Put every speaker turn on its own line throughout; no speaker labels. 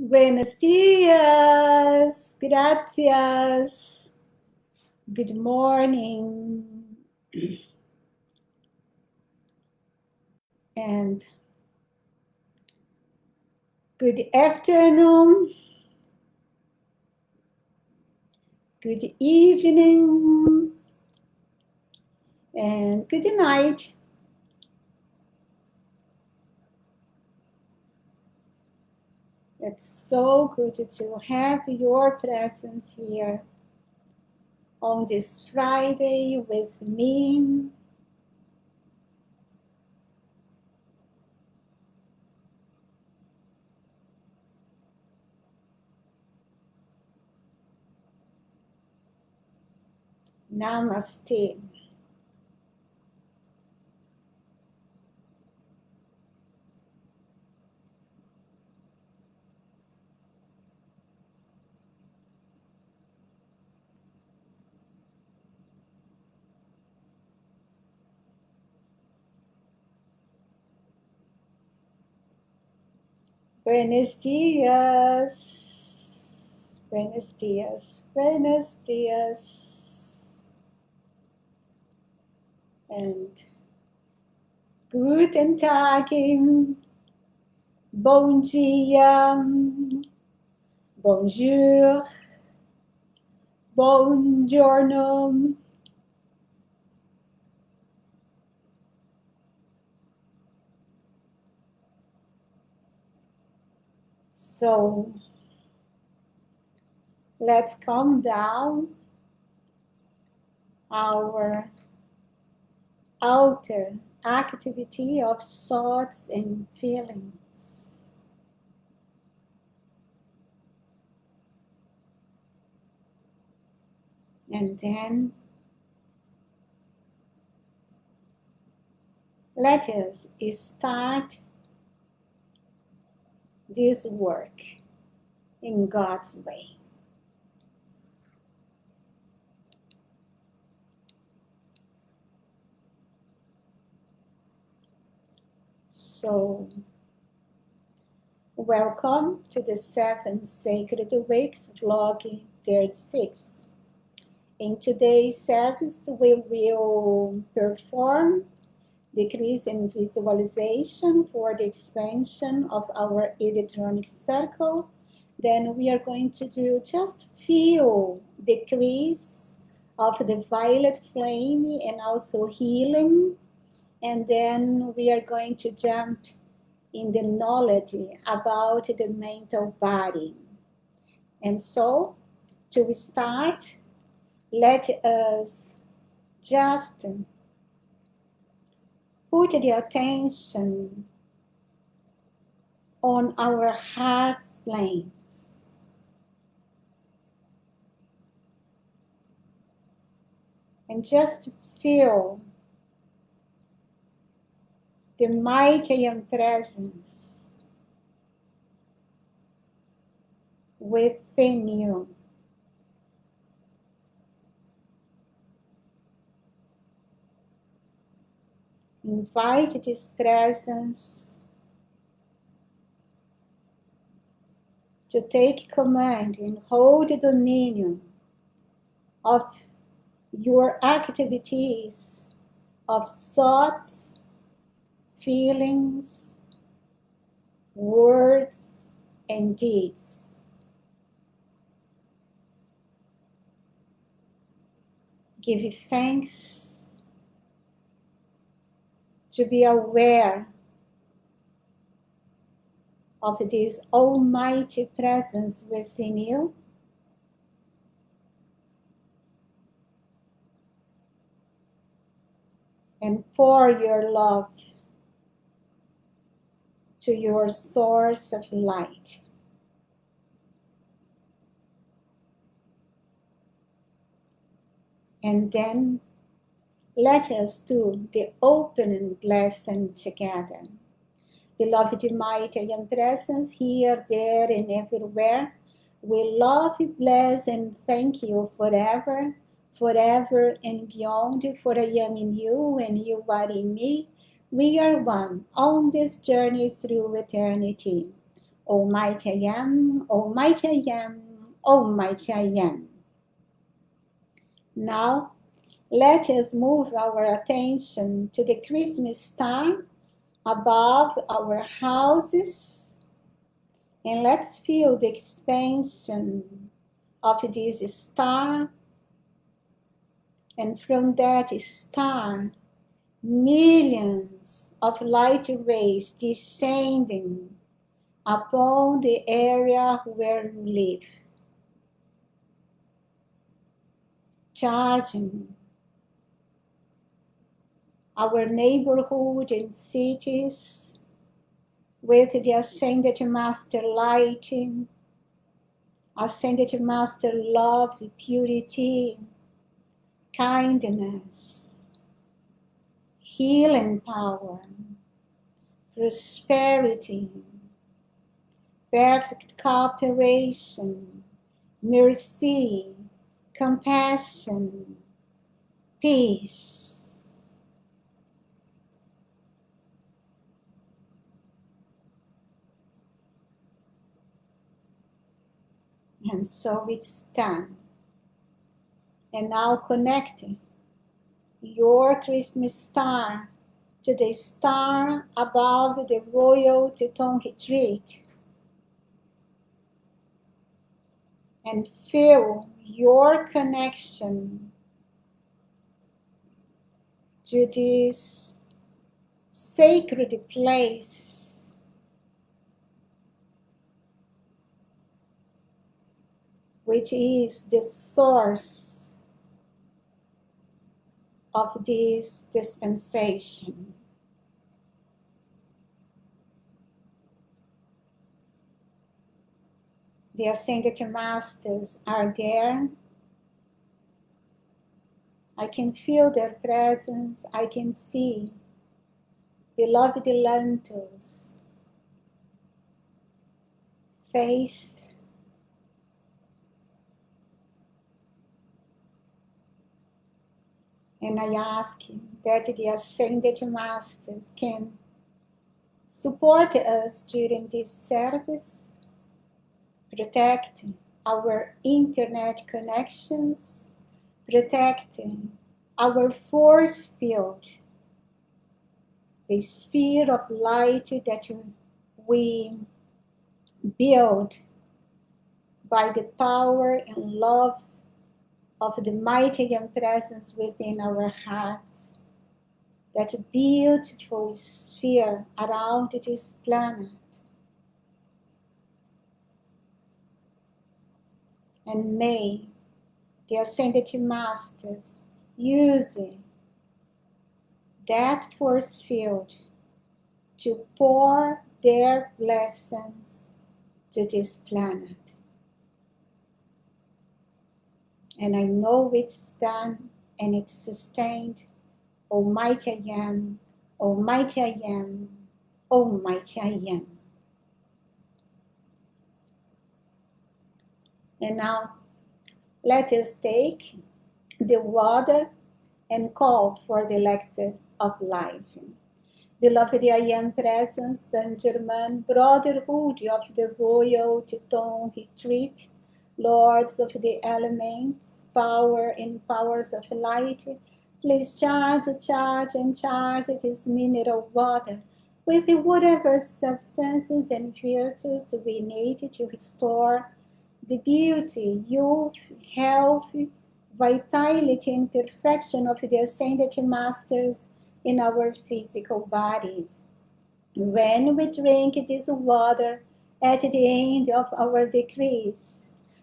Buenos dias, gracias, good morning, and good afternoon, good evening, and good night. It's so good to have your presence here on this Friday with me. Namaste. Buenos dias. Buenos dias. Buenos dias. And guten Tag. Bom dia. Bonjour. Buongiorno. So let's calm down our outer activity of thoughts and feelings. And then let us start this work in God's way. So, welcome to the 7 Sacred Weeks Vlog 36. In today's service, we will perform decrease in visualization for the expansion of our electronic circle. Then we are going to do just feel decrease of the violet flame and also healing. And then we are going to jump in the knowledge about the mental body. And so, to start, let us just put the attention on our heart's flames. And just feel the mighty presence within you. Invite this presence to take command and hold dominion of your activities of thoughts, feelings, words, and deeds. Give thanks to be aware of this almighty presence within you. And pour your love to your source of light. And then let us do the opening blessing together. Beloved mighty and presence here, there, and everywhere, we love you, bless, and thank you forever, forever and beyond, for I am in you and you are in me. We are one on this journey through eternity. Almighty I am, Almighty I am, Almighty I am. Now, let us move our attention to the Christmas star above our houses, and let's feel the expansion of this star, and from that star, millions of light rays descending upon the area where you live, charging our neighborhood and cities with the Ascended Master light, Ascended Master love, purity, kindness, healing power, prosperity, perfect cooperation, mercy, compassion, peace. And so it's done. And now connect your Christmas star to the star above the Royal Teton Retreat, and feel your connection to this sacred place, which is the source of this dispensation. The Ascended Masters are there. I can feel their presence. I can see beloved Lantos' face. And I ask that the Ascended Masters can support us during this service, protect our internet connections, protect our force field, the sphere of light that we build by the power and love of the mighty Young Presence within our hearts, that beautiful sphere around this planet. And may the Ascended Masters use that force field to pour their blessings to this planet. And I know it's done and it's sustained. Almighty I am, Almighty I am, Almighty I am. And now let us take the water and call for the elixir of life. Beloved I am presence, Saint Germain, brotherhood of the Royal Teton Retreat, lords of the elements, power and powers of light, please charge this mineral water with whatever substances and virtues we need to restore the beauty, youth, health, vitality, and perfection of the Ascended Masters in our physical bodies. When we drink this water at the end of our decrees,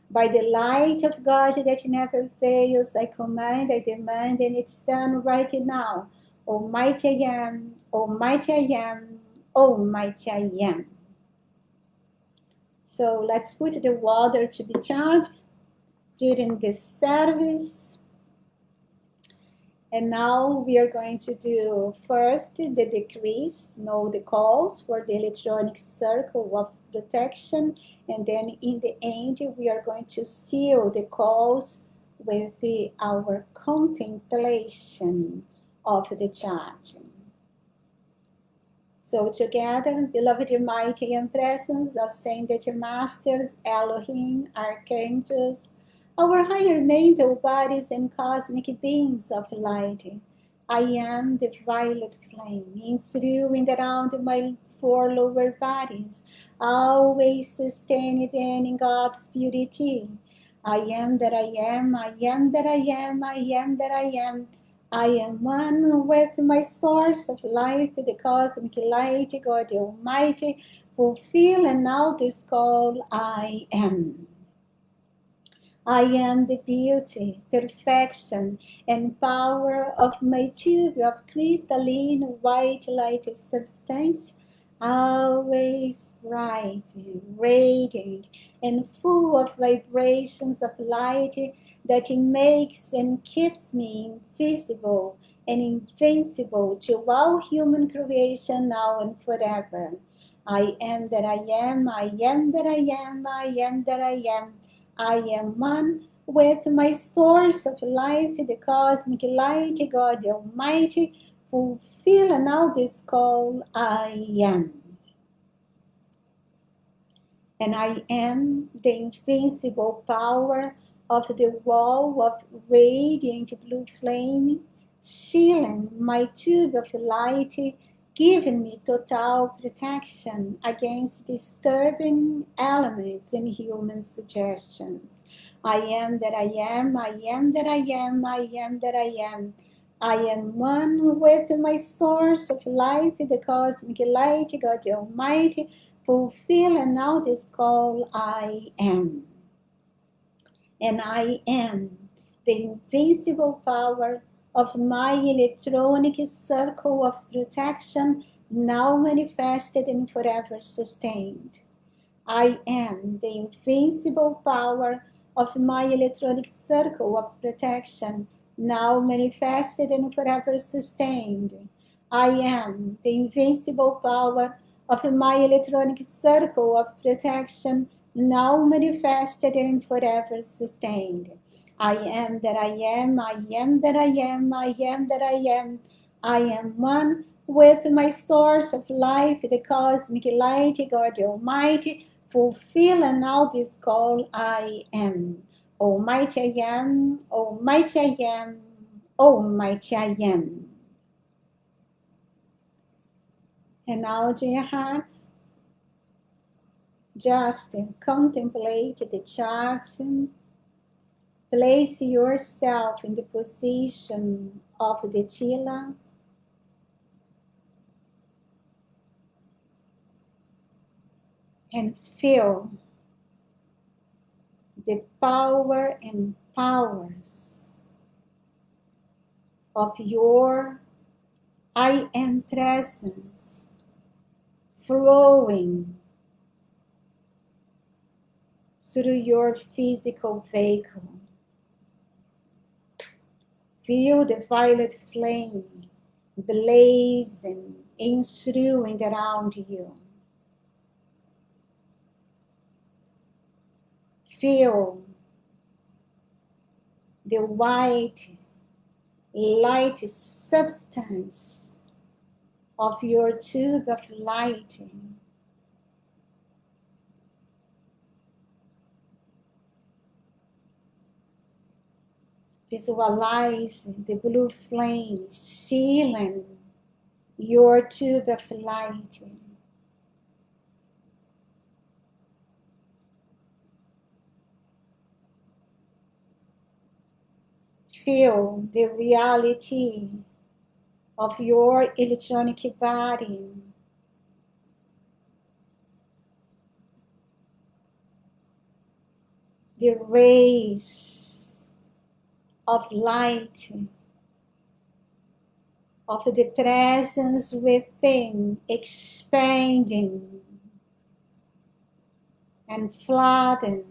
by the light of God that never fails, I command, I demand, and it's done right now. Almighty I am, Almighty I am, Almighty I am. So let's put the water to be charged during this service. And now we are going to do first the decrees, know the calls for the electronic circle of protection, and then in the end we are going to seal the calls with our contemplation of the charge. So together, beloved mighty and presence, ascended masters, Elohim, archangels, our higher mental bodies and cosmic beings of light, I am the violet flame, in through and around my four lower bodies, always sustained in God's purity. I am that I am, I am that I am, I am that I am. I am one with my source of life, the cosmic light, God Almighty, fulfill and now this call, I am. I am the beauty, perfection, and power of my tube of crystalline white light substance, always bright, radiant, and full of vibrations of light that makes and keeps me invisible and invincible to all human creation now and forever. I am that I am, I am that I am, I am that I am. I am one with my source of life, the cosmic light, God Almighty, fulfill now this call, I am. And I am the invincible power of the wall of radiant blue flame, sealing my tube of light, giving me total protection against disturbing elements and human suggestions. I am that I am, I am that I am, I am that I am. I am one with my source of life, the cosmic light, God Almighty, fulfill and now this call, I am. And I am the invincible power of my electronic circle of protection, now manifested and forever sustained. I am the invincible power of my electronic circle of protection, now manifested and forever sustained. I am the invincible power of my electronic circle of protection, now manifested and forever sustained. I am that I am, I am that I am, I am that I am. I am one with my source of life, the cosmic light, God Almighty, fulfill and now this call, I am. Almighty I am, Almighty I am, Almighty I am. And now, dear hearts, just contemplate the chart. Place yourself in the position of the Chila and feel the power and powers of your I am presence flowing through your physical vehicle. Feel the violet flame blazing in through and around you. Feel the white light substance of your tube of light visualize the blue flame sealing your tube of light. Feel the reality of your electronic body. The rays of light of the presence within expanding and flooding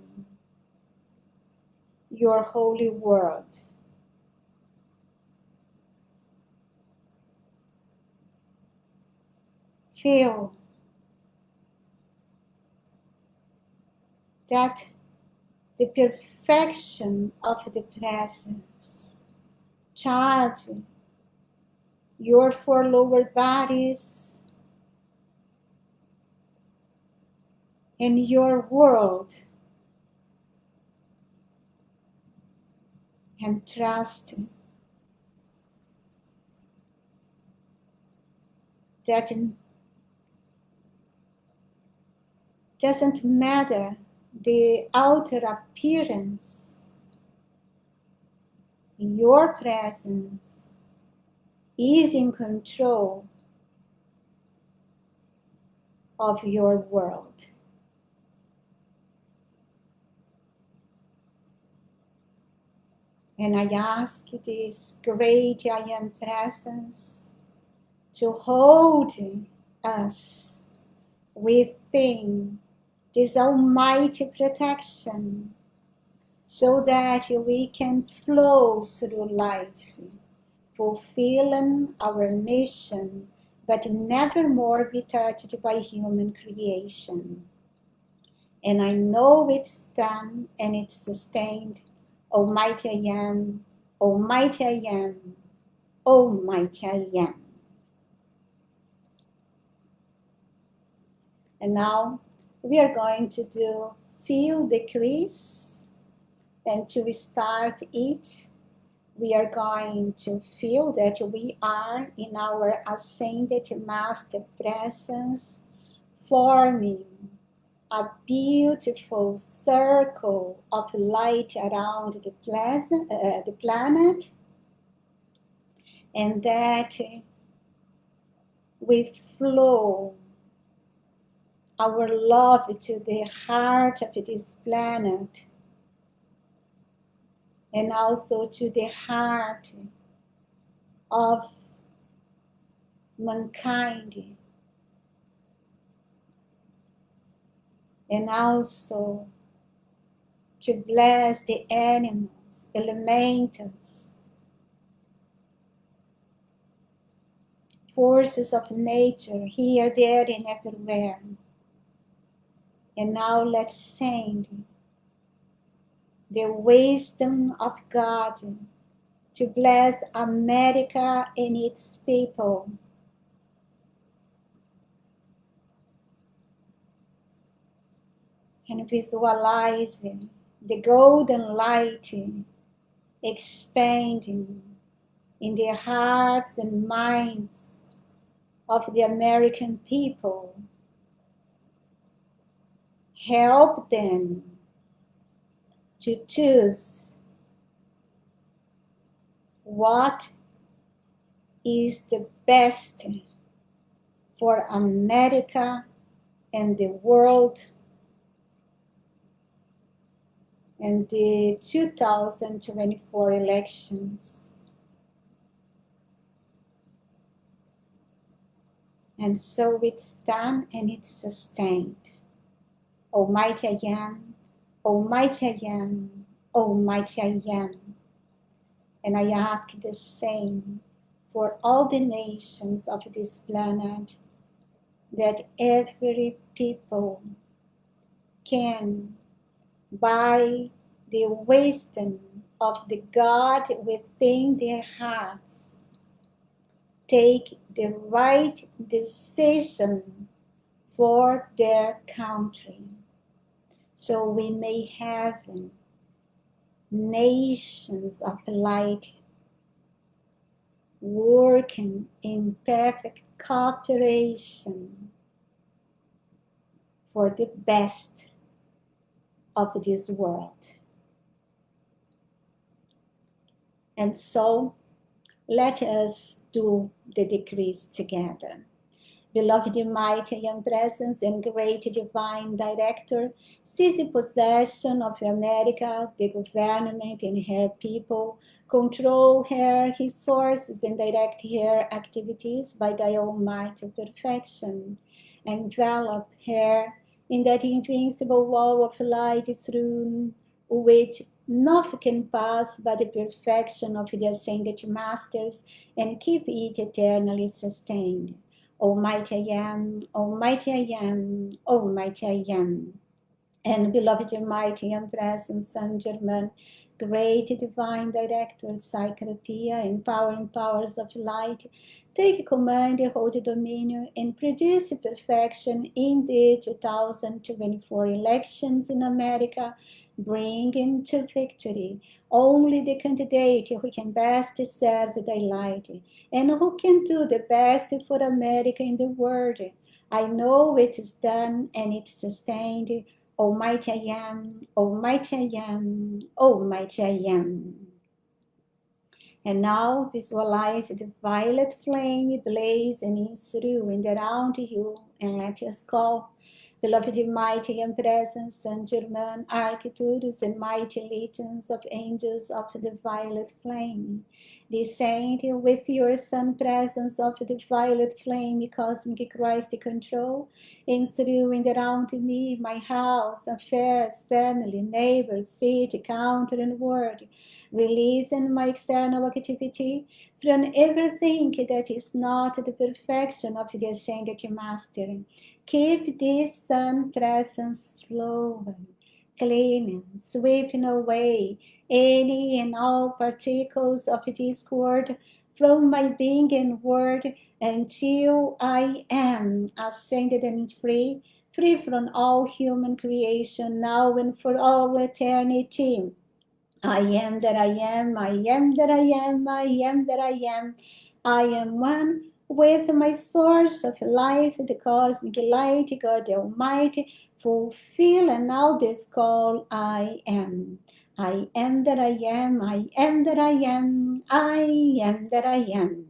your holy world. Feel that the perfection of the presence charge your four lower bodies in your world, and trust that it doesn't matter the outer appearance, your presence is in control of your world. And I ask this great I Am presence to hold us within this almighty protection so that we can flow through life, fulfilling our mission, but never more be touched by human creation. And I know it's done and it's sustained. Almighty I Am, Almighty I Am, Almighty I Am. And now we are going to do few decrees, and to start each, we are going to feel that we are in our ascended master presence, forming a beautiful circle of light around the planet, and that we flow our love to the heart of this planet, and also to the heart of mankind, and also to bless the animals, elementals, forces of nature, here, there, and everywhere. And now let's send the wisdom of God to bless America and its people. And visualize the golden light expanding in the hearts and minds of the American people. Help them to choose what is the best for America and the world and the 2024 elections. And so it's done and it's sustained. Almighty I Am, Almighty I Am, Almighty I Am. And I ask the same for all the nations of this planet, that every people can, by the wisdom of the God within their hearts, take the right decision for their country, so we may have nations of light working in perfect cooperation for the best of this world. And so let us do the decrees together. Beloved mighty young presence and great divine director, seize possession of America, the government and her people, control her resources and direct her activities by thy almighty perfection. Envelop her in that invincible wall of light through which nothing can pass but the perfection of the ascended masters, and keep it eternally sustained. Almighty I Am, Almighty I Am, Almighty I Am. And beloved mighty and present Saint Germain, Great divine director, Cyclopea, empowering powers of light, take command, hold dominion, and produce perfection in the 2024 elections in America, bringing to victory only the candidate who can best serve thy light, and who can do the best for America in the world. I know it is done and it's sustained. Almighty I am, Almighty I am, Almighty I am. And now visualize the violet flame blazing through and around you, and let us call, beloved mighty and present Saint Germain, architects and mighty legions of angels of the violet flame. Descend with your sun presence of the violet flame, cosmic Christ control, in through and around me, my house, affairs, family, neighbors, city, country, and world. Releasing my external activity from everything that is not the perfection of the ascended master. Keep this sun presence flowing, cleaning, sweeping away any and all particles of discord from my being and word until I am ascended and free, free from all human creation now and for all eternity. I am that I am, I am that I am, I am that I am. I am one with my source of life, the cosmic light, God Almighty, fulfilling all this call, I am. I am that I am, I am that I am, I am that I am.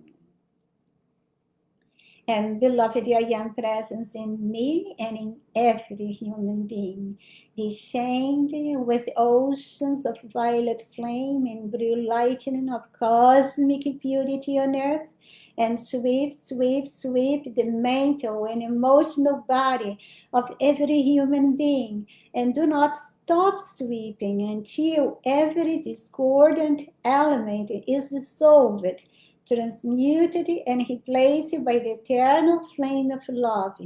And beloved, I am presence in me and in every human being. Descend with oceans of violet flame and blue lightning of cosmic purity on earth, and sweep, sweep, sweep the mental and emotional body of every human being, and do not stop sweeping until every discordant element is dissolved, transmuted, and replaced by the eternal flame of love,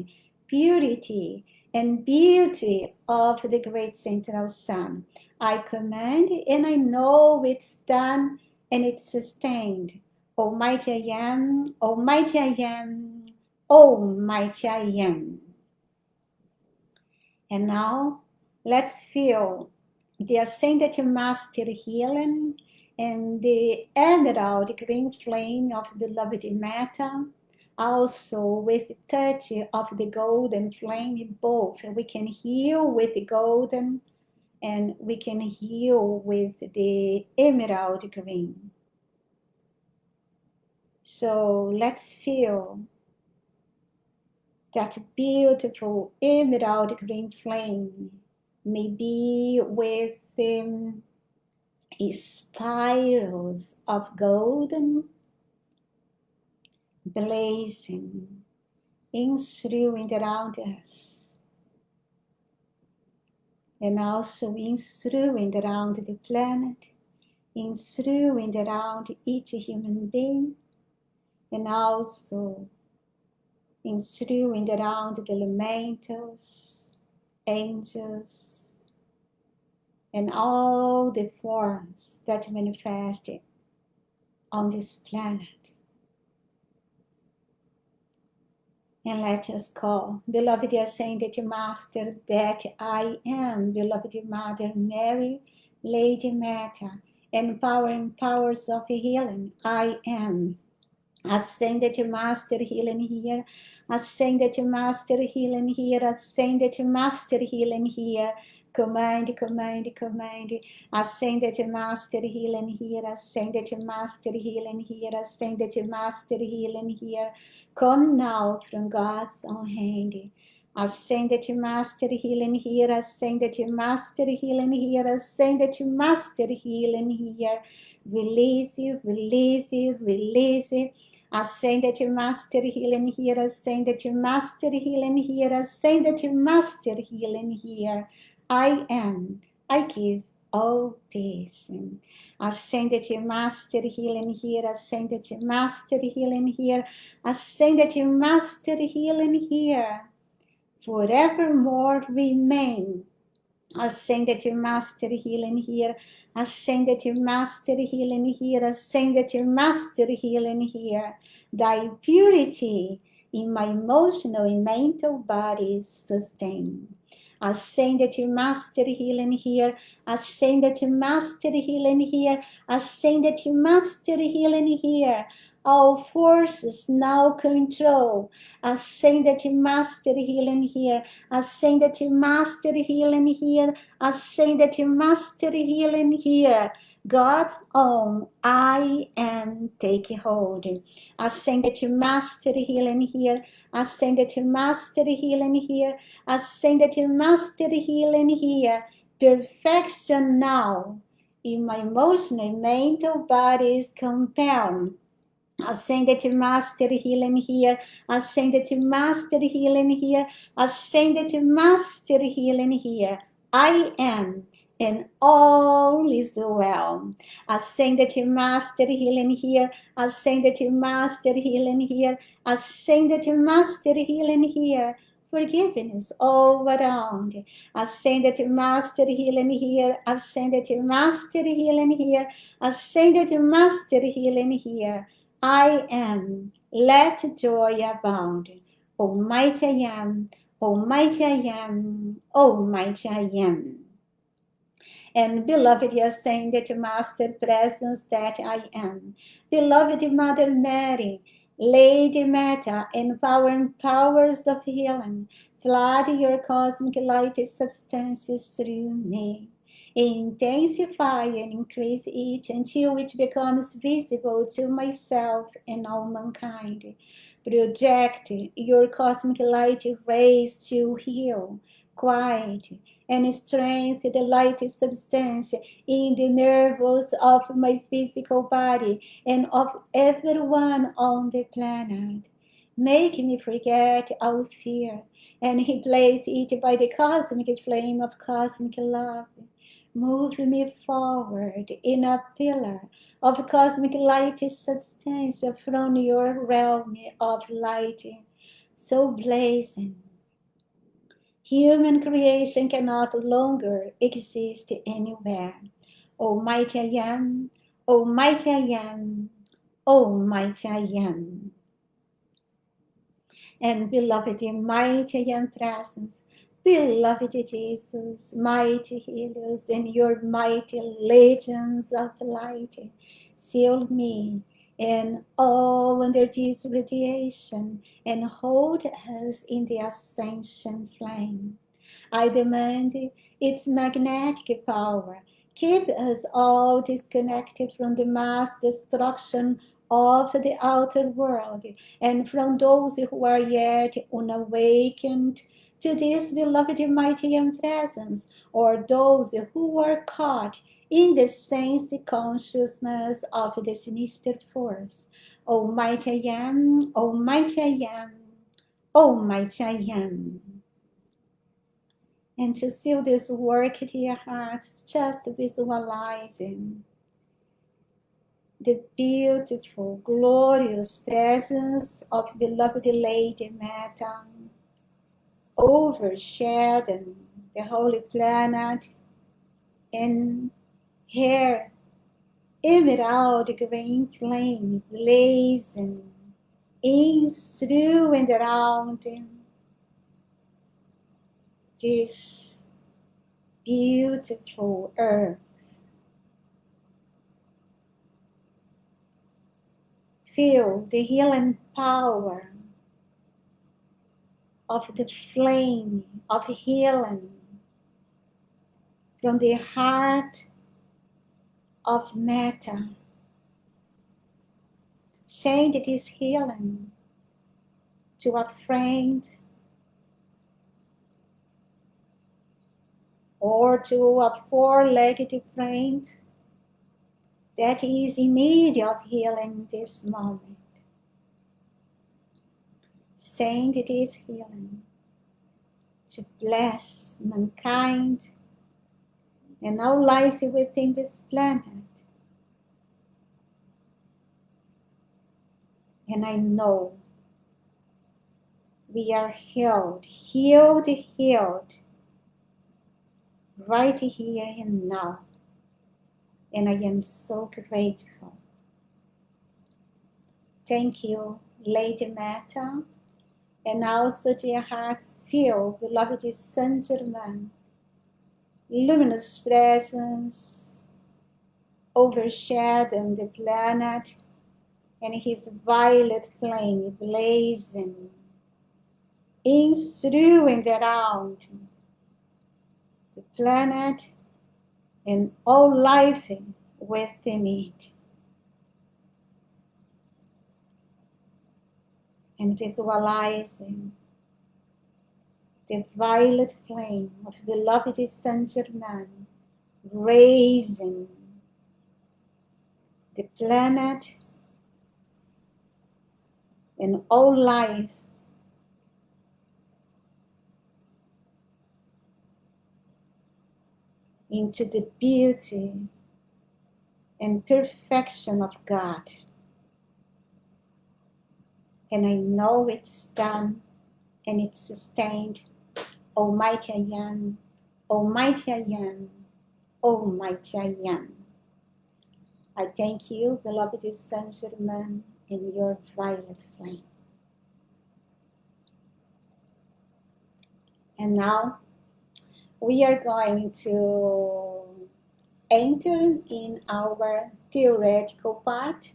purity, and beauty of the great central sun. I command and I know it's done and it's sustained. Almighty I am, Almighty I am, Almighty I am. And now let's feel the ascended master healing and the emerald green flame of beloved Metta, also with the touch of the golden flame. Both we can heal with the golden and we can heal with the emerald green. So let's feel that beautiful emerald green flame, maybe with spirals of golden blazing in through and around us, and also in through and around the planet, in through and around each human being, and also in through and around the elementals, angels, and all the forms that manifest on this planet. And let us call, beloved ascended Master, that I am, beloved Mother Mary, Lady Metta, empowering powers of healing, I am. Ascended Master healing here, ascended Master healing here, ascended Master healing here. Command, command, command. Ascended Master healing here, ascended Master healing here, ascended Master healing here. Come now from God's own hand. Ascended Master healing here, ascended Master healing here, ascended Master healing here. Release you, release you, release you. Ascended Master healing here, ascended Master healing here, ascended Master healing here. I am, I give all peace. Ascended Master healing here, ascended Master healing here, ascended Master healing here. Forevermore remain. Ascended Master healing here, Ascended Master healing here, Ascended Master healing here. Thy purity in my emotional and mental body sustain. Ascended Master healing here, Ascended Master healing here, Ascended Master healing here. All forces now control. Ascended Master healing here, Ascended Master healing here, Ascended Master healing here. God's own I am taking hold. Ascended Master healing here, Ascended Master healing here, Ascended Master healing here. Perfection now in my emotional and mental bodies compound. Ascended Master healing here, Ascended Master healing here, Ascended Master healing here. I am, and all is well. Ascended Master healing here, Ascended Master healing here, Ascended Master healing here. Forgiveness all around. Ascended Master healing here, Ascended Master healing here, Ascended Master healing here. I am, let joy abound. Almighty I am, Almighty I am, Almighty I am. And beloved ascended Master presence that I am. Beloved Mother Mary, Lady Meta, empowering powers of healing, flood your cosmic light substances through me. Intensify and increase it until it becomes visible to myself and all mankind. Project your cosmic light rays to heal, quiet, and strengthen the light substance in the nerves of my physical body and of everyone on the planet. Make me forget our fear and replace it by the cosmic flame of cosmic love. Move me forward in a pillar of cosmic light substance from your realm of light, so blazing human creation cannot longer exist anywhere. Almighty I am, Almighty I am, Almighty I am. And beloved, mighty I am presence, beloved Jesus, mighty healers, and your mighty legions of light, seal me and all under this radiation, and hold us in the ascension flame. I demand its magnetic power. Keep us all disconnected from the mass destruction of the outer world and from those who are yet unawakened to this beloved mighty presence, or those who are caught in the sense consciousness of the sinister force. Almighty I am, Almighty I am, Almighty I am. And to seal this work to your hearts, just visualizing the beautiful, glorious presence of beloved Lady Meta overshadowing the holy planet and her emerald green flame blazing in, through, and around this beautiful earth. Feel the healing power of the flame of healing from the heart of Meta. Send this healing to a friend or to a four-legged friend that is in need of healing this moment. Send this healing to bless mankind and all life within this planet. And I know we are healed, healed, healed, right here and now. And I am so grateful. Thank you, Lady Meta. And also, dear hearts, feel, beloved Saint Germain, luminous presence overshadowing the planet and his violet flame blazing in, through, and around the planet and all life within it. And visualizing the violet flame of beloved Saint Germain raising the planet and all life into the beauty and perfection of God. And I know it's done and it's sustained. Almighty I am, Almighty I am, Almighty I am. I thank you, beloved Saint Germain, in your violet flame. And now we are going to enter in our theoretical part.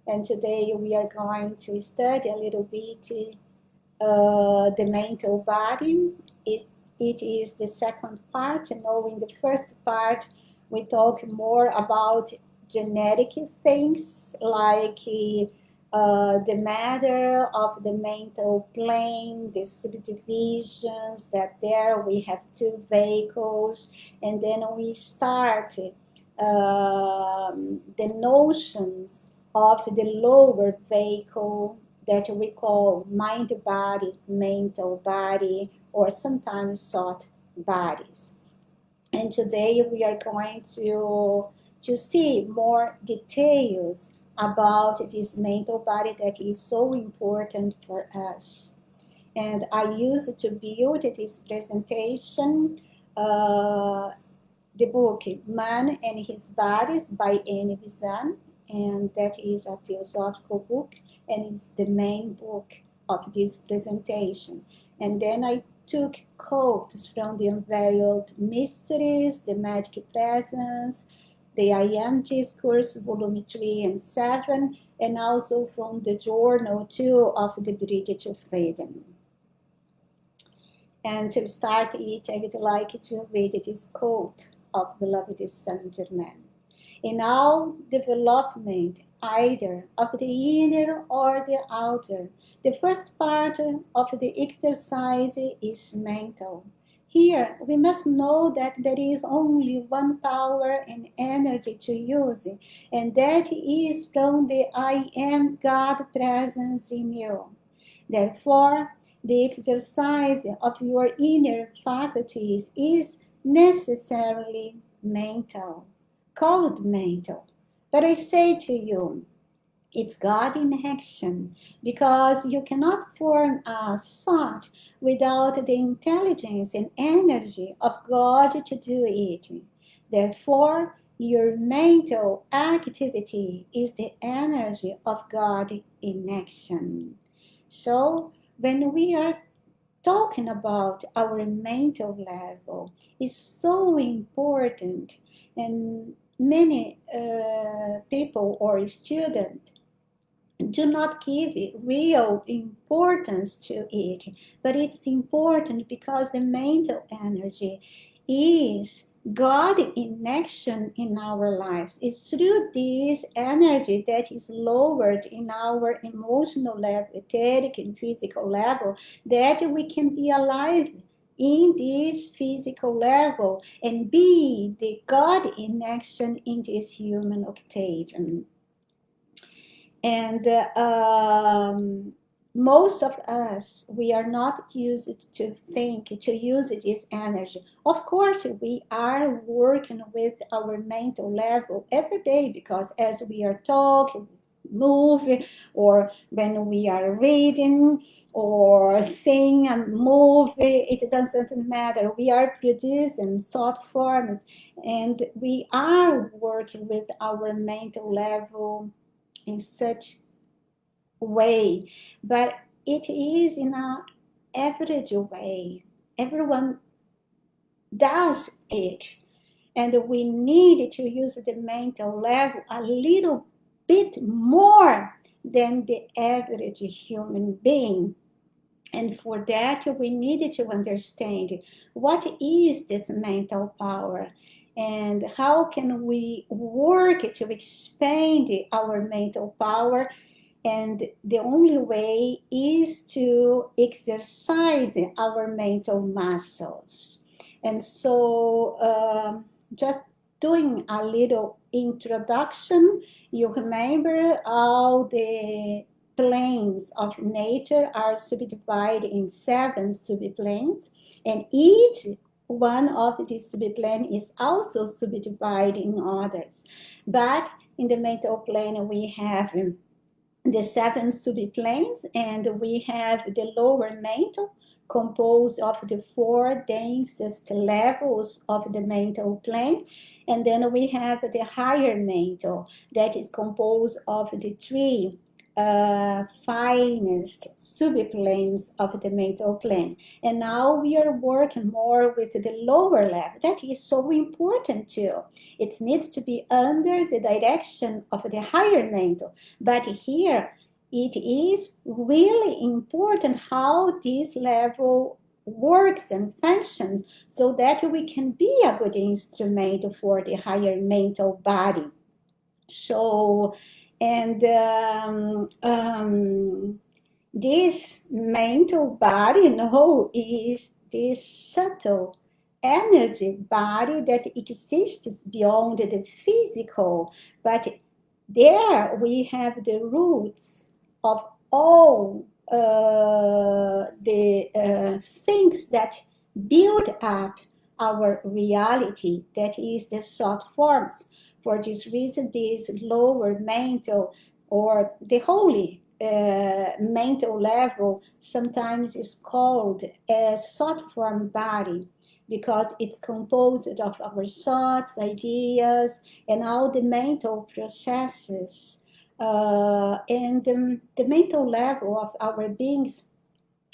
And today we are going to study a little bit the mental body. It is the second part. In the first part, we talk more about genetic things like the matter of the mental plane, the subdivisions, that there we have two vehicles, and then we start the notions of the lower vehicle that we call mind body, mental body, or sometimes thought bodies. And today we are going to see more details about this mental body that is so important for us. And I used to build this presentation the book Man and His Bodies by Annie Besant, and that is a theosophical book, and it's the main book of this presentation. And then I took quotes from the Unveiled Mysteries, the Magic Presence, the I Am Discourse, Volume 3 and 7, and also from the Journal 2 of the Bridge to Freedom. And to start it, I would like to read this quote of beloved Saint Germain. In all development, either of the inner or the outer, the first part of the exercise is mental. Here, we must know that there is only one power and energy to use, and that is from the I Am God presence in you. Therefore, the exercise of your inner faculties is necessarily mental, called mental. But I say to you, it's God in action, because you cannot form a thought without the intelligence and energy of God to do it. Therefore, your mental activity is the energy of God in action. So, when we are talking about our mental level, is so important, and many people or students do not give it real importance to it, but it's important because the mental energy is God in action in our lives. It's through this energy that is lowered in our emotional level, etheric and physical level, that we can be alive in this physical level and be the God in action in this human octavian. And most of us, we are not used to think, to use this energy. Of course, we are working with our mental level every day, because as we are talking, move, or when we are reading or sing and move, it doesn't matter. We are producing thought forms, and we are working with our mental level in such way, but it is in a average way. Everyone does it, and we need to use the mental level a little bit more than the average human being. And for that, we need to understand what is this mental power and how can we work to expand our mental power. And the only way is to exercise our mental muscles. And so, just doing a little introduction, you remember how the planes of nature are subdivided in 7 subplanes, and each one of these subplanes is also subdivided in others. But in the mental plane, we have the 7 subplanes, and we have the lower mental composed of the 4 densest levels of the mental plane, and then we have the higher mental that is composed of the 3 finest subplanes of the mental plane. And now we are working more with the lower level. That is so important too. It needs to be under the direction of the higher mental. But here it is really important how this level works and functions so that we can be a good instrument for the higher mental body. So, and this mental body, is this subtle energy body that exists beyond the physical, but there we have the roots of all the things that build up our reality, that is the thought forms. For this reason, this lower mental or the holy mental level sometimes is called a thought form body, because it's composed of our thoughts, ideas, and all the mental processes. And the mental level of our beings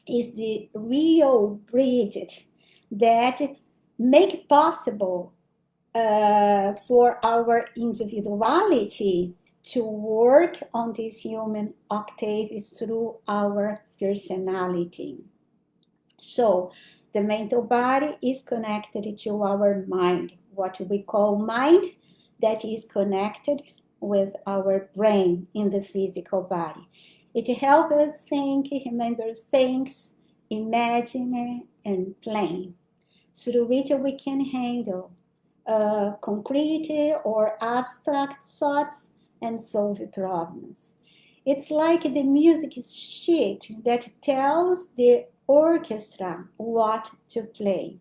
is the real bridge that make possible for our individuality to work on these human octaves through our personality. So the mental body is connected to our mind, what we call mind, that is connected with our brain in the physical body. It helps us think, remember things, imagine, and plan, through which we can handle concrete or abstract thoughts and solve problems. It's like the music sheet that tells the orchestra what to play.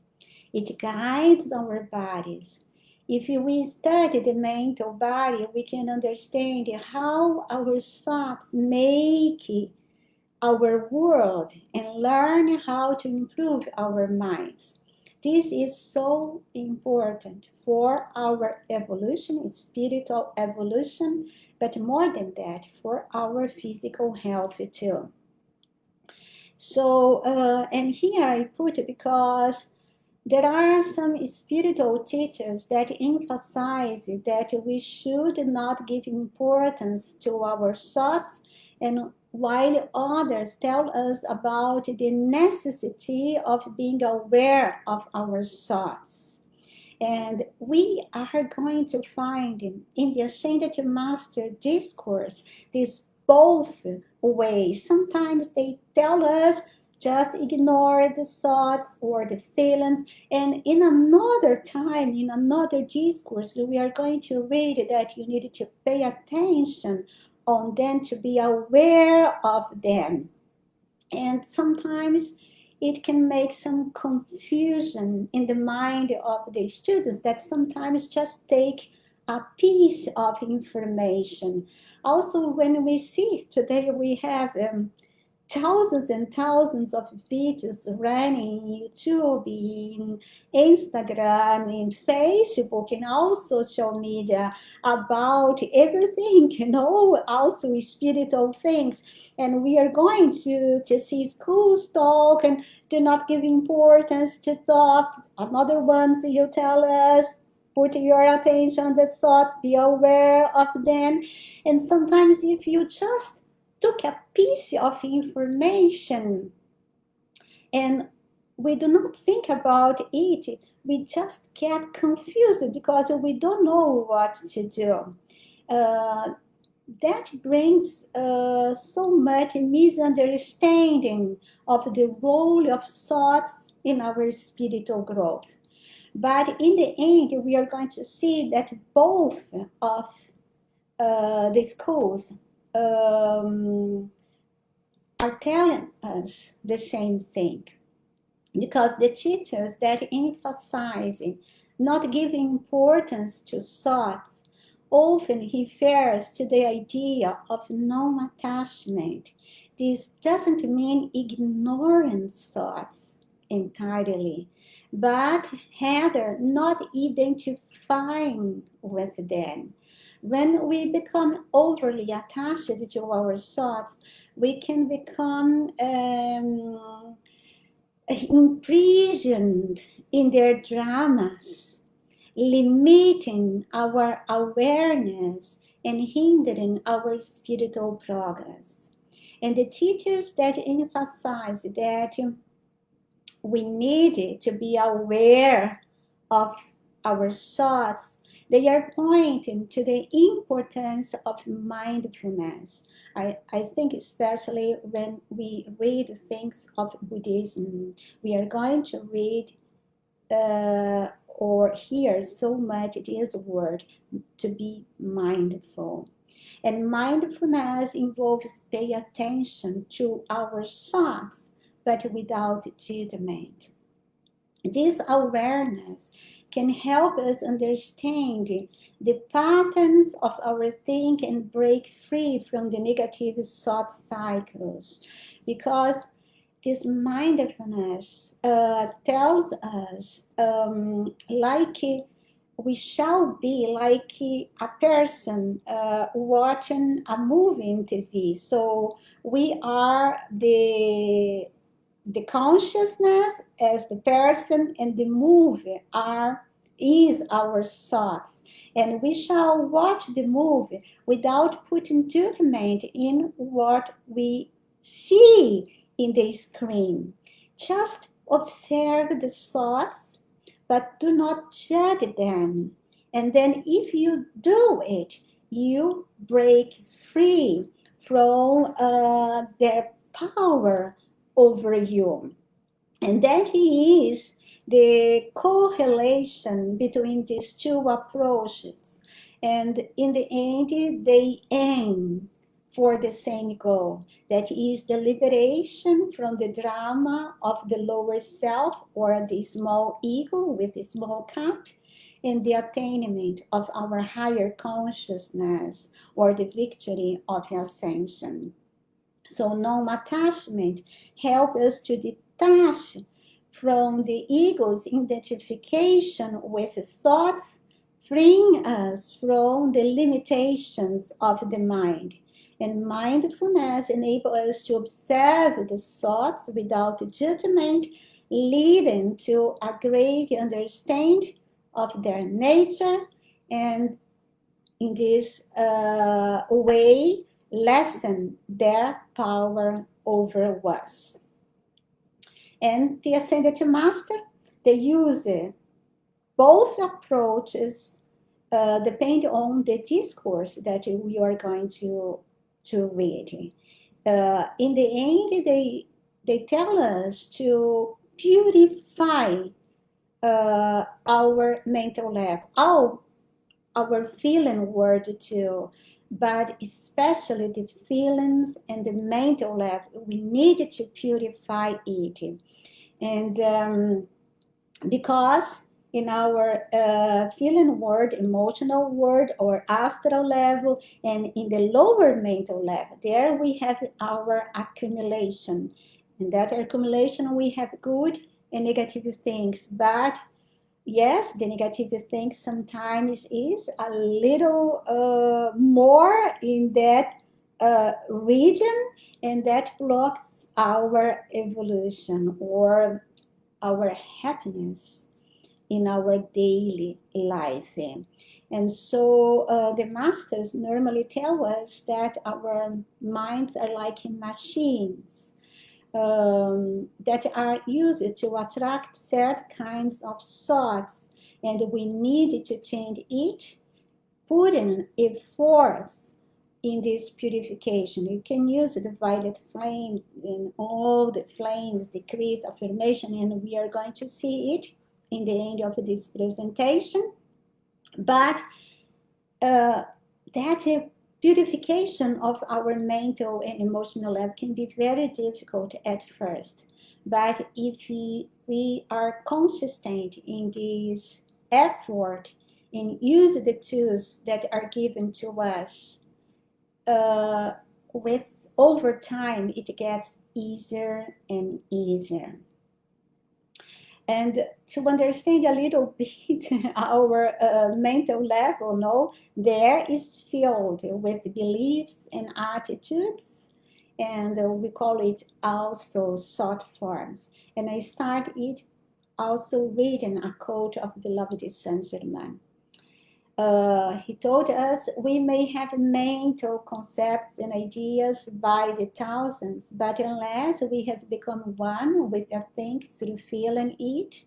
It guides our bodies. If we study the mental body, we can understand how our thoughts make our world and learn how to improve our minds. This is so important for our evolution, spiritual evolution, but more than that, for our physical health too. So, and here I put it because there are some spiritual teachers that emphasize that we should not give importance to our thoughts, and while others tell us about the necessity of being aware of our thoughts. And we are going to find in the Ascended Master discourse this both ways. Sometimes they tell us just ignore the thoughts or the feelings, and in another time, in another discourse, we are going to read that you need to pay attention on them, to be aware of them. And sometimes it can make some confusion in the mind of the students that sometimes just take a piece of information. Also, when we see today we have thousands and thousands of videos running in YouTube, in Instagram, in Facebook, and all social media about everything, also spiritual things. And we are going to see schools talk and do not give importance to thoughts. Another ones you tell us, put your attention on the thoughts, be aware of them. And sometimes if you just took a piece of information and we do not think about it, we just get confused because we don't know what to do. Uh, that brings so much misunderstanding of the role of thoughts in our spiritual growth. But in the end, we are going to see that both of the schools um, are telling us the same thing, because the teachers that emphasize not giving importance to thoughts often refers to the idea of non-attachment. This doesn't mean ignoring thoughts entirely, but rather not identifying with them. When we become overly attached to our thoughts, we can become imprisoned in their dramas, limiting our awareness and hindering our spiritual progress. And the teachers that emphasize that we need to be aware of our thoughts, they are pointing to the importance of mindfulness. I think especially when we read things of Buddhism, we are going to read or hear so much this word, to be mindful. And mindfulness involves pay attention to our thoughts, but without judgment. This awareness can help us understand the patterns of our thinking and break free from the negative thought cycles, because this mindfulness tells us like we shall be like a person watching a movie in TV. So we are the consciousness as the person, and the movie is our thoughts. And we shall watch the movie without putting judgment in what we see in the screen. Just observe the thoughts, but do not judge them. And then if you do it, you break free from their power over you. And that is the correlation between these two approaches. And in the end, they aim for the same goal, that is the liberation from the drama of the lower self, or the small ego with a small cap, and the attainment of our higher consciousness, or the victory of ascension. So non-attachment helps us to detach from the ego's identification with thoughts, freeing us from the limitations of the mind. And mindfulness enables us to observe the thoughts without judgment, leading to a great understanding of their nature, and in this way lessen their power over us. And the Ascended Master, they use both approaches depend on the discourse that we are going to read. In the end, they tell us to purify our mental life, our feeling world too, but especially the feelings and the mental life. We need to purify it. And because in our feeling world, emotional world, or astral level, and in the lower mental level. There we have our accumulation. In that accumulation, we have good and negative things. But yes, the negative things sometimes is a little more in that region, and that blocks our evolution or our happiness in our daily life. And so the masters normally tell us that our minds are like machines that are used to attract certain kinds of thoughts, and we need to change it, putting a force in this purification. You can use the violet flame and all the flames, decrease, affirmation, and we are going to see it in the end of this presentation. But that purification of our mental and emotional level can be very difficult at first. But if we are consistent in this effort and use the tools that are given to us, with over time it gets easier and easier. And to understand a little bit our mental level, no, there is filled with beliefs and attitudes, and we call it also thought forms. And I start it also reading a quote of beloved Saint Germain. He told us we may have mental concepts and ideas by the thousands, but unless we have become one with a thing through feeling it,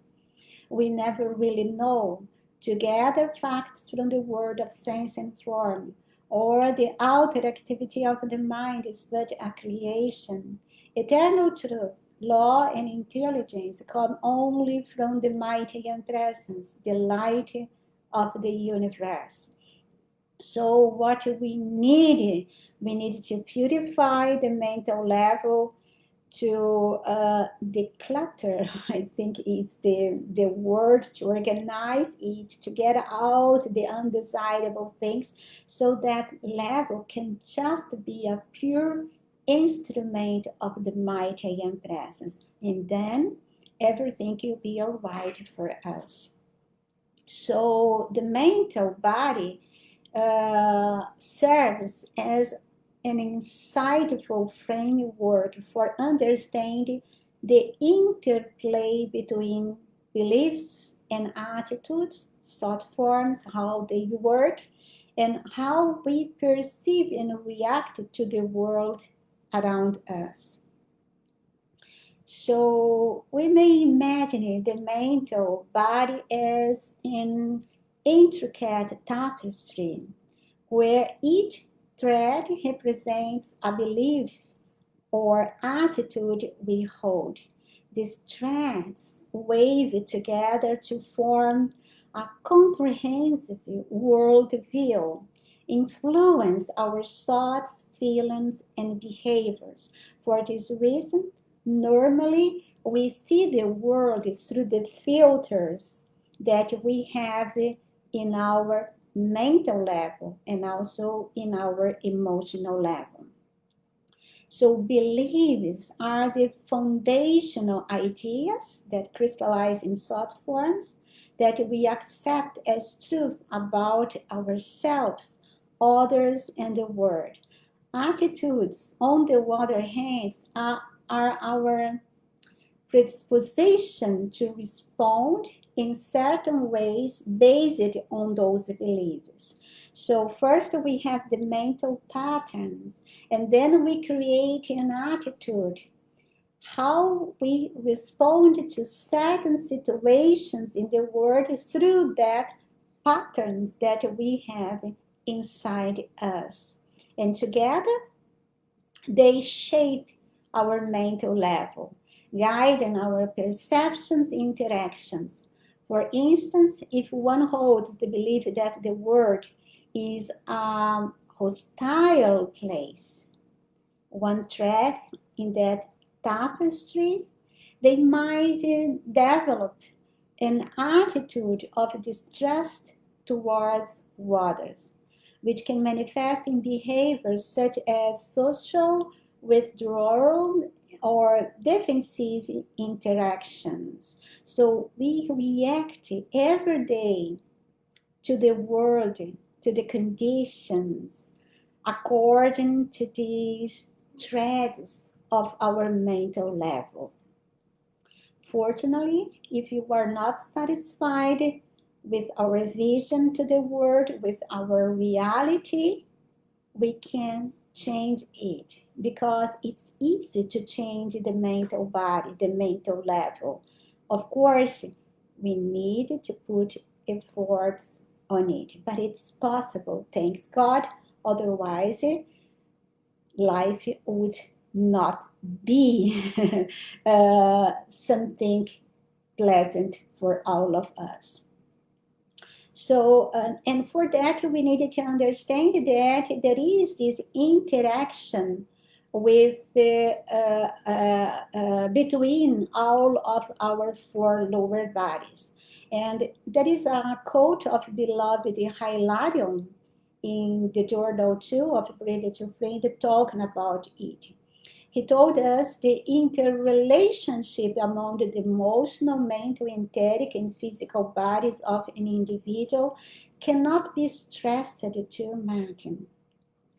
we never really know. To gather facts from the world of sense and form, or the outer activity of the mind, is but a creation. Eternal truth, law, and intelligence come only from the mighty and presence, the light of the universe. So what we need to purify the mental level, to declutter, I think is the word, to organize it, to get out the undesirable things, so that level can just be a pure instrument of the mighty and presence. And then everything will be all right for us. So the mental body serves as an insightful framework for understanding the interplay between beliefs and attitudes, thought forms, how they work, and how we perceive and react to the world around us. So we may imagine the mental body as an intricate tapestry where each thread represents a belief or attitude we hold. These threads wave together to form a comprehensive worldview, influence our thoughts, feelings, and behaviors. For this reason, normally we see the world through the filters that we have in our mental level and also in our emotional level. So beliefs are the foundational ideas that crystallize in thought forms that we accept as truth about ourselves, others, and the world. Attitudes, on the other hand, are our predisposition to respond in certain ways based on those beliefs. So first we have the mental patterns, and then we create an attitude, how we respond to certain situations in the world through that patterns that we have inside us. And together they shape our mental level, guiding our perceptions, interactions. For instance, if one holds the belief that the world is a hostile place, one thread in that tapestry, they might develop an attitude of distrust towards others, which can manifest in behaviors such as social withdrawal or defensive interactions. So we react every day to the world, to the conditions, according to these threads of our mental level. Fortunately, if you are not satisfied with our vision to the world, with our reality, we can change it because it's easy to change the mental body, the mental level. Of course, we need to put efforts on it, but it's possible, thanks God. Otherwise, life would not be something pleasant for all of us. So, and for that, we needed to understand that there is this interaction with between all of our four lower bodies. And there is a quote of beloved Hilarion in the Journal 2 of Gratitude Friend talking about it. He told us the interrelationship among the emotional, mental, etheric, and physical bodies of an individual cannot be stressed too much.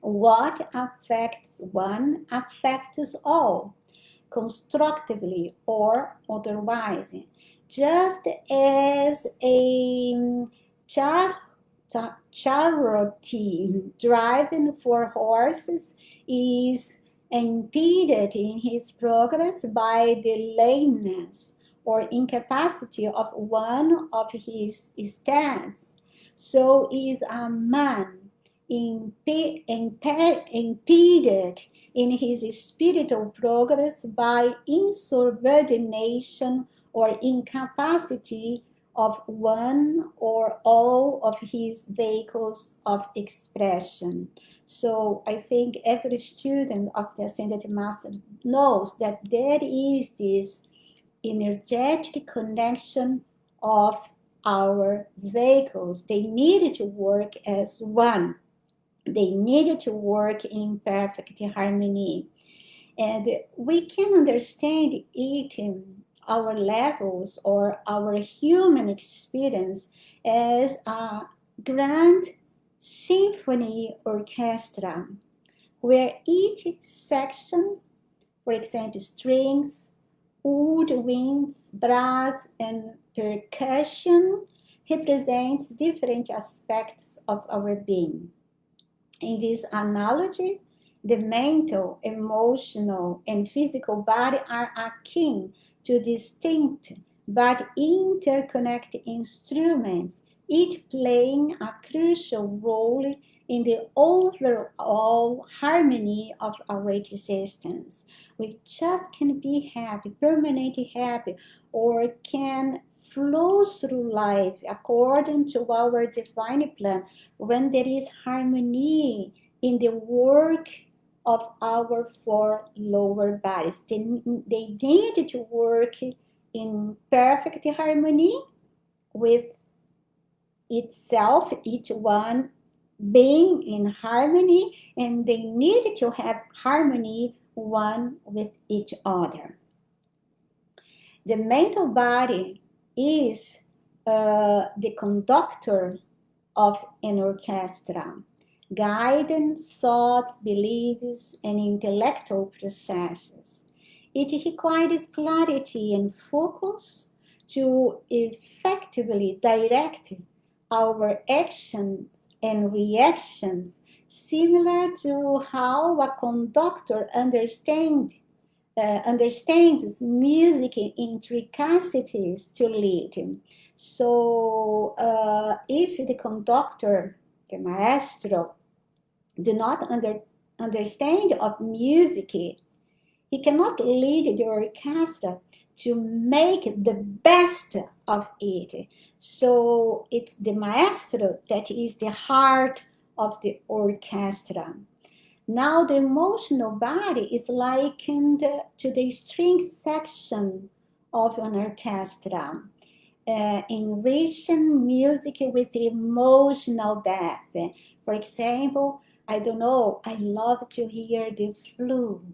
What affects one affects all, constructively or otherwise. Just as a chariot driven for horses is impeded in his progress by the lameness or incapacity of one of his steeds, so is a man impeded in his spiritual progress by insubordination or incapacity of one or all of his vehicles of expression. So I think every student of the Ascended Master knows that there is this energetic connection of our vehicles. They need to work as one. They need to work in perfect harmony. And we can understand it in our levels or our human experience as a grand symphony orchestra where each section, for example, strings, woodwinds, brass, and percussion, represents different aspects of our being. In this analogy, the mental, emotional, and physical body are akin to distinct but interconnected instruments, each playing a crucial role in the overall harmony of our existence. We just can be happy, permanently happy, or can flow through life according to our divine plan when there is harmony in the work of our four lower bodies. They need to work in perfect harmony with itself, each one being in harmony, and they need to have harmony one with each other. The mental body is the conductor of an orchestra, guiding thoughts, beliefs, and intellectual processes. It requires clarity and focus to effectively direct our actions and reactions, similar to how a conductor understands music intricacies to lead. So if the conductor, the maestro, do not understand of music, he cannot lead the orchestra to make the best of it. So it's the maestro that is the heart of the orchestra. Now the emotional body is likened to the string section of an orchestra. enriching music with emotional depth. For example, I don't know, I love to hear the flute.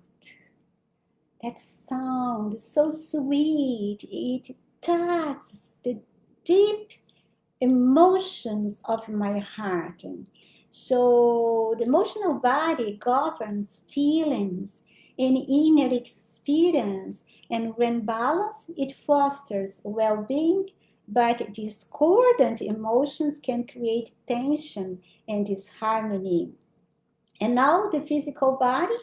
That sound is so sweet. It touches the deep emotions of my heart. So the emotional body governs feelings and inner experience, and when balanced, it fosters well-being, but discordant emotions can create tension and disharmony. And now the physical body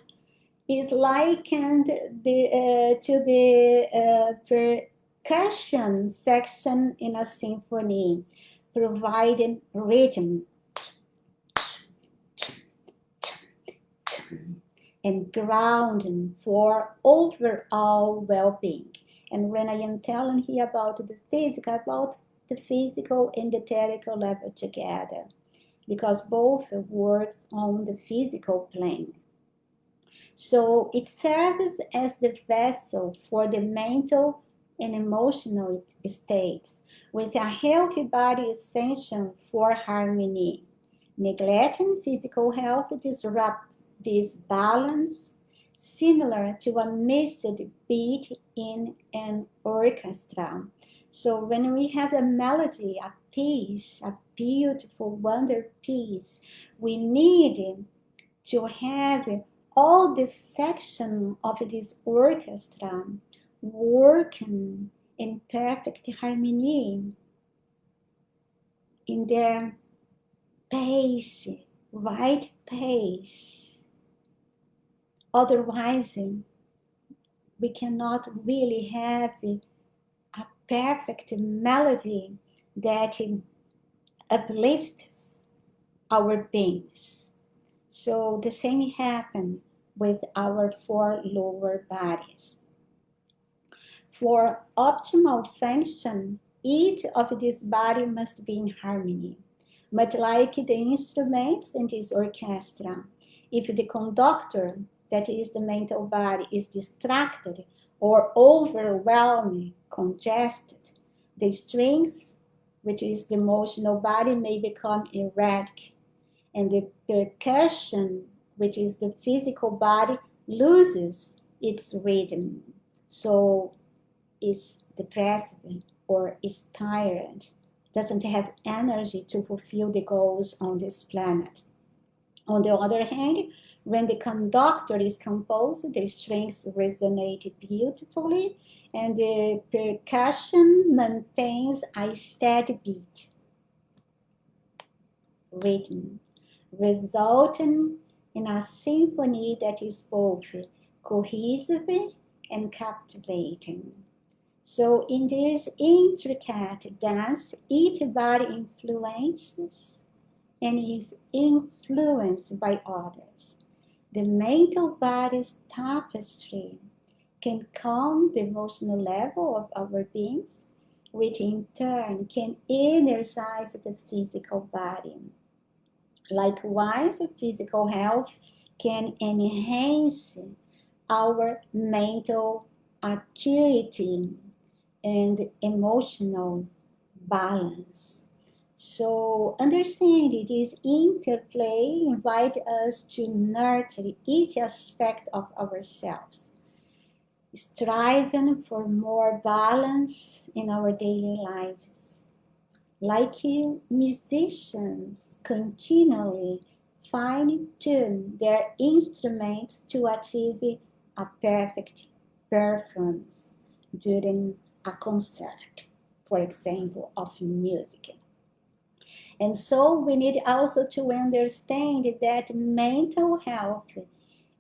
is likened to the percussion section in a symphony, providing rhythm and grounding for overall well-being. And when I am telling here about the physical and the etherical level together, because both works on the physical plane. So it serves as the vessel for the mental and emotional states, with a healthy body essential for harmony. Neglecting physical health disrupts this balance, similar to a missed beat in an orchestra. So when we have a melody, a piece, a beautiful, wonder piece, we need to have all the section of this orchestra working in perfect harmony in their pace, right pace. Otherwise, we cannot really have a perfect melody that uplifts our beings. So the same happens with our four lower bodies. For optimal function, each of these bodies must be in harmony. Much like the instruments in this orchestra, if the conductor, that is the mental body, is distracted or overwhelmed, congested, the strings, which is the emotional body, may become erratic, and the percussion, which is the physical body, loses its rhythm. So is depressed or is tired, doesn't have energy to fulfill the goals on this planet. On the other hand, when the conductor is composed, the strings resonate beautifully and the percussion maintains a steady beat, rhythm, resulting in a symphony that is both cohesive and captivating. So in this intricate dance, each body influences and is influenced by others. The mental body's tapestry can calm the emotional level of our beings, which in turn can energize the physical body. Likewise, physical health can enhance our mental acuity and emotional balance. So understand this interplay invite us to nurture each aspect of ourselves, striving for more balance in our daily lives. Like musicians continually fine-tune their instruments to achieve a perfect performance during a concert, for example, of music. And so we need also to understand that mental health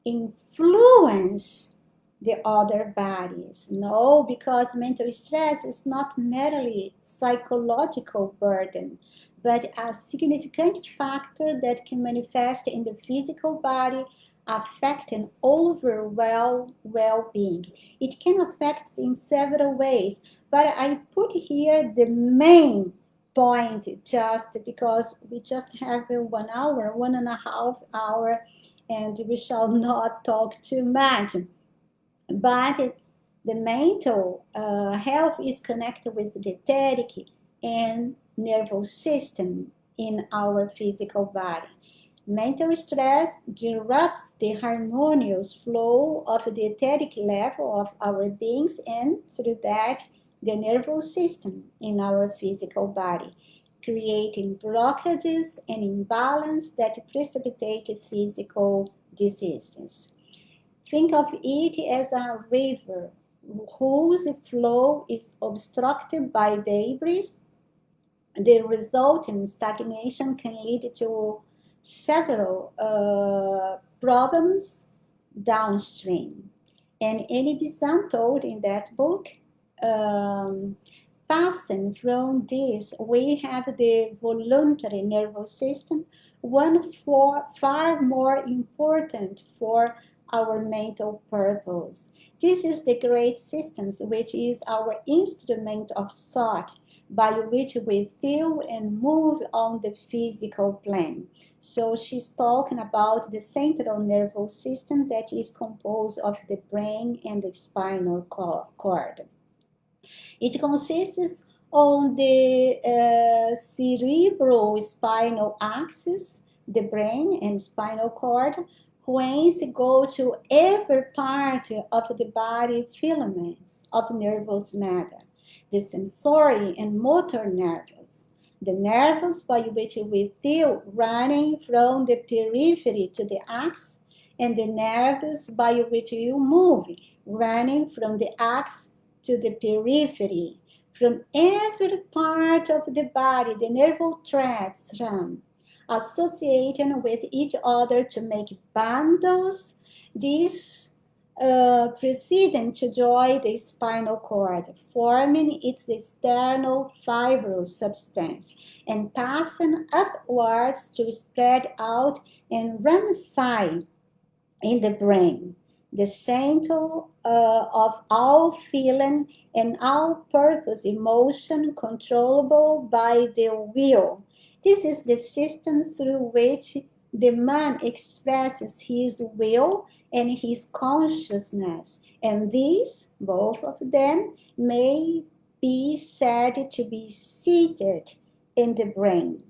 influence the other bodies. No, because mental stress is not merely psychological burden, but a significant factor that can manifest in the physical body, affecting overall well-being. It can affect in several ways, but I put here the main point just because we just have 1 hour, 1.5 hour, and we shall not talk too much. But The mental health is connected with the etheric and nervous system in our physical body. Mental stress disrupts the harmonious flow of the etheric level of our beings and through that the nervous system in our physical body, creating blockages and imbalance that precipitate physical diseases. Think of it as a river whose flow is obstructed by debris. The resulting stagnation can lead to several problems downstream. And Annie Besant told in that book, um, passing from this, we have the voluntary nervous system, one far more important for our mental purpose. This is the great system, which is our instrument of thought by which we feel and move on the physical plane. So she's talking about the central nervous system that is composed of the brain and the spinal cord. It consists on the cerebrospinal axis, the brain and spinal cord, whence go to every part of the body filaments of nervous matter, the sensory and motor nerves, the nerves by which we feel running from the periphery to the axis, and the nerves by which you move, running from the axis to the periphery. From every part of the body, the nerve threads run, associating with each other to make bundles. These proceeding to join the spinal cord, forming its external fibrous substance, and passing upwards to spread out and ramify in the brain, the center of all feeling and all purpose, emotion controllable by the will. This is the system through which the man expresses his will and his consciousness, and these, both of them, may be said to be seated in the brain.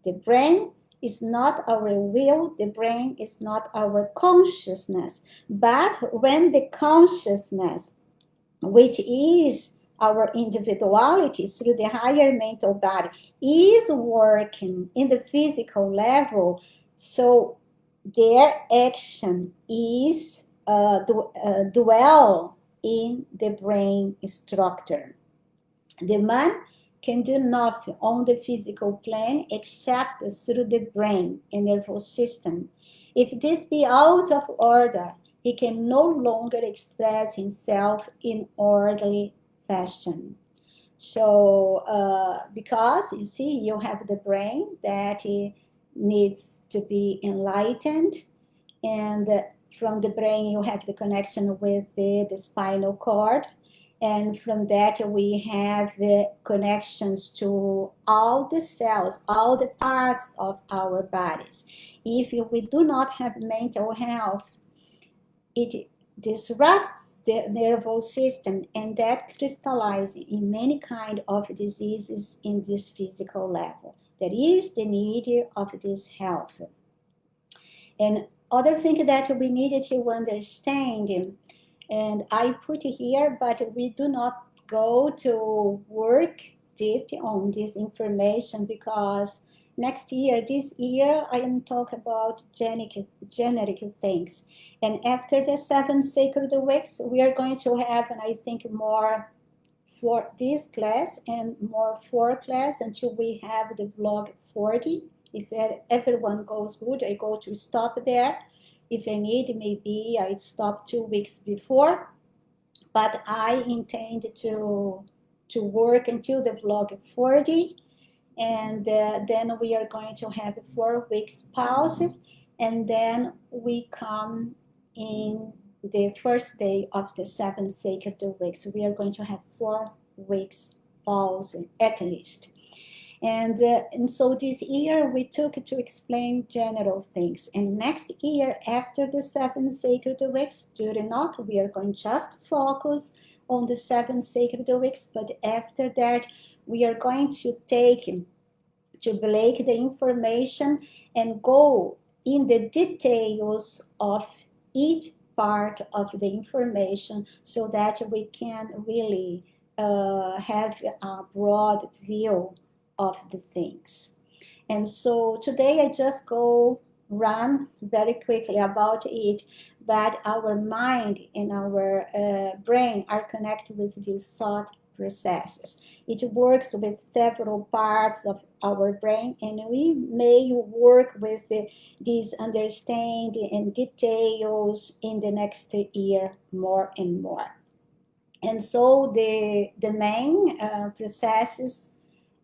The brain is not our will, the brain is not our consciousness. But when the consciousness, which is our individuality through the higher mental body, is working in the physical level, so their action is dwell in the brain structure. The man can do nothing on the physical plane except through the brain and nervous system. If this be out of order, he can no longer express himself in orderly fashion. So, because you see, you have the brain that needs to be enlightened, and from the brain you have the connection with the spinal cord, and from that we have the connections to all the cells, all the parts of our bodies. If we do not have mental health, it disrupts the nervous system, and that crystallizes in many kind of diseases in this physical level. That is the need of this health. And other thing that we needed to understand, and I put here, but we do not go to work deep on this information because next year, this year, I am talking about generic things. And after the 7 sacred weeks, we are going to have, and I think more for this class and more for class until we have the vlog 40. If everyone goes good, I go to stop there. If I need, maybe I stop 2 weeks before, but I intend to work until the vlog 40, and then we are going to have 4 weeks pause, and then we come in the first day of the 7 sacred weeks. We are going to have 4 weeks pause at least. And so this year we took to explain general things. And next year, after the 7 sacred weeks, do not, we are going just focus on the 7 sacred weeks, but after that, we are going to take to break the information and go in the details of each part of the information so that we can really have a broad view of the things. And so today I just go run very quickly about it, but our mind and our brain are connected with these thought processes. It works with several parts of our brain, and we may work with these understanding and details in the next year more and more. And so the main processes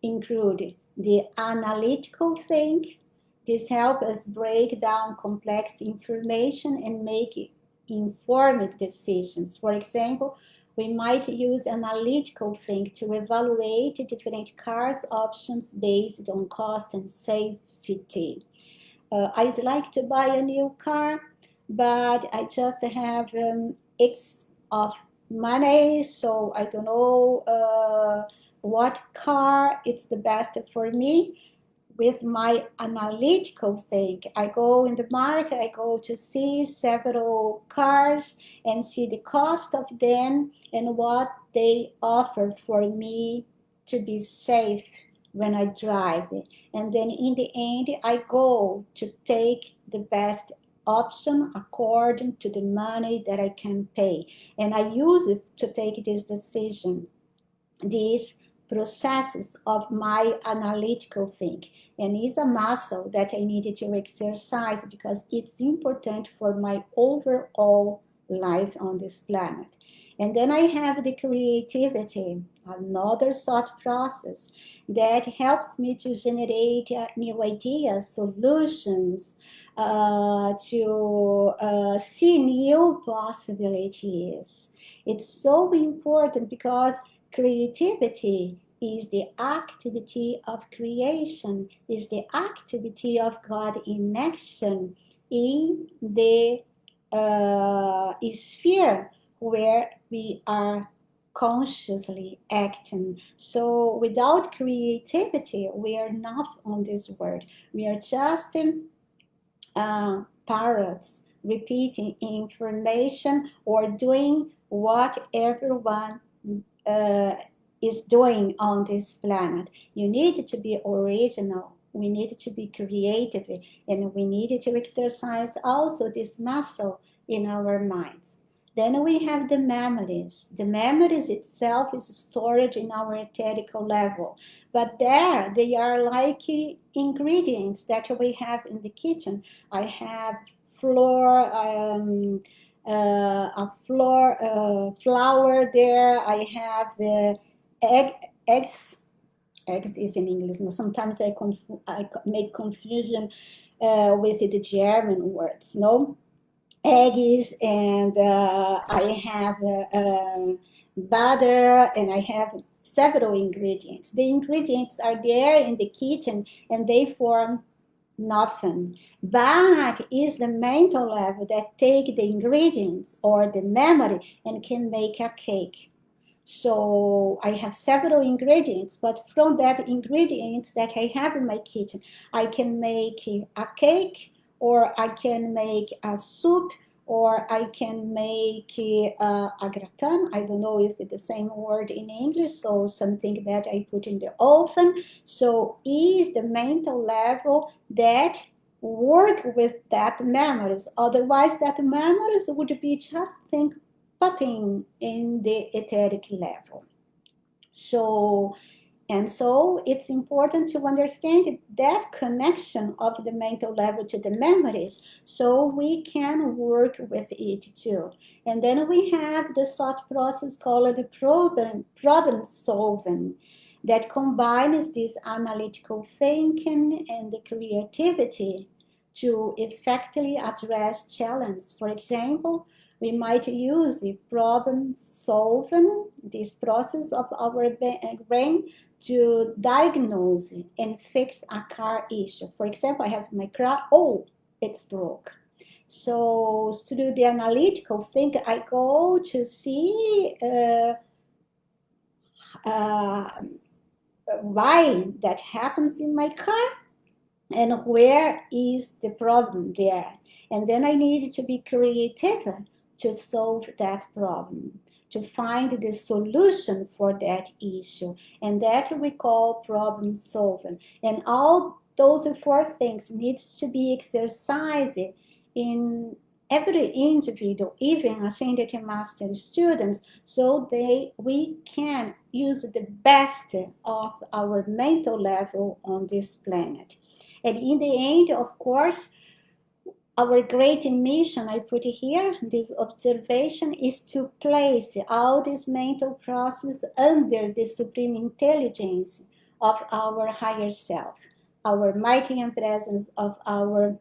include the analytical think. This helps us break down complex information and make informed decisions. For example, we might use analytical think to evaluate different cars options based on cost and safety. I'd like to buy a new car, but I just have X of money, so I don't know what car is the best for me. With my analytical think, I go in the market, I go to see several cars and see the cost of them and what they offer for me to be safe when I drive. And then in the end, I go to take the best option according to the money that I can pay. And I use it to take this decision. These processes of my analytical think, and it's a muscle that I needed to exercise because it's important for my overall life on this planet. And then I have the creativity, another thought process that helps me to generate new ideas, solutions, to see new possibilities. It's so important because creativity is the activity of creation, is the activity of God in action in the sphere where we are consciously acting. So without creativity, we are not on this world. We are just parrots repeating information or doing what everyone is doing on this planet. You need to be original. We need to be creative, and we need to exercise also this muscle in our minds. Then we have the memories. The memories itself is stored in our etherical level, but there they are like ingredients that we have in the kitchen. I have flour, flour there. I have the eggs. Eggs is in English. Sometimes I make confusion with the German words. No, eggs, and I have butter, and I have several ingredients. The ingredients are there in the kitchen, and they form nothing, but is the mental level that take the ingredients or the memory and can make a cake. So I have several ingredients, but from that ingredients that I have in my kitchen, I can make a cake, or I can make a soup, or I can make a gratin. I don't know if it's the same word in English, so something that I put in the oven. So is the mental level that work with that memories. Otherwise, that memories would be just think popping in the etheric level. So it's important to understand that connection of the mental level to the memories so we can work with it too. And then we have the thought process called the problem solving that combines this analytical thinking and the creativity to effectively address challenges. For example, We might use the problem solving, this process of our brain, to diagnose and fix a car issue. For example, I have my car, oh, it's broke. So through the analytical thing, I go to see uh, why that happens in my car and where is the problem there. And then I need to be creative to solve that problem, to find the solution for that issue. And that we call problem solving. And all those four things needs to be exercised in every individual, even ascended master students, so we can use the best of our mental level on this planet. And in the end, of course, our great mission, I put here, this observation, is to place all this mental process under the supreme intelligence of our higher self, our mighty and presence of our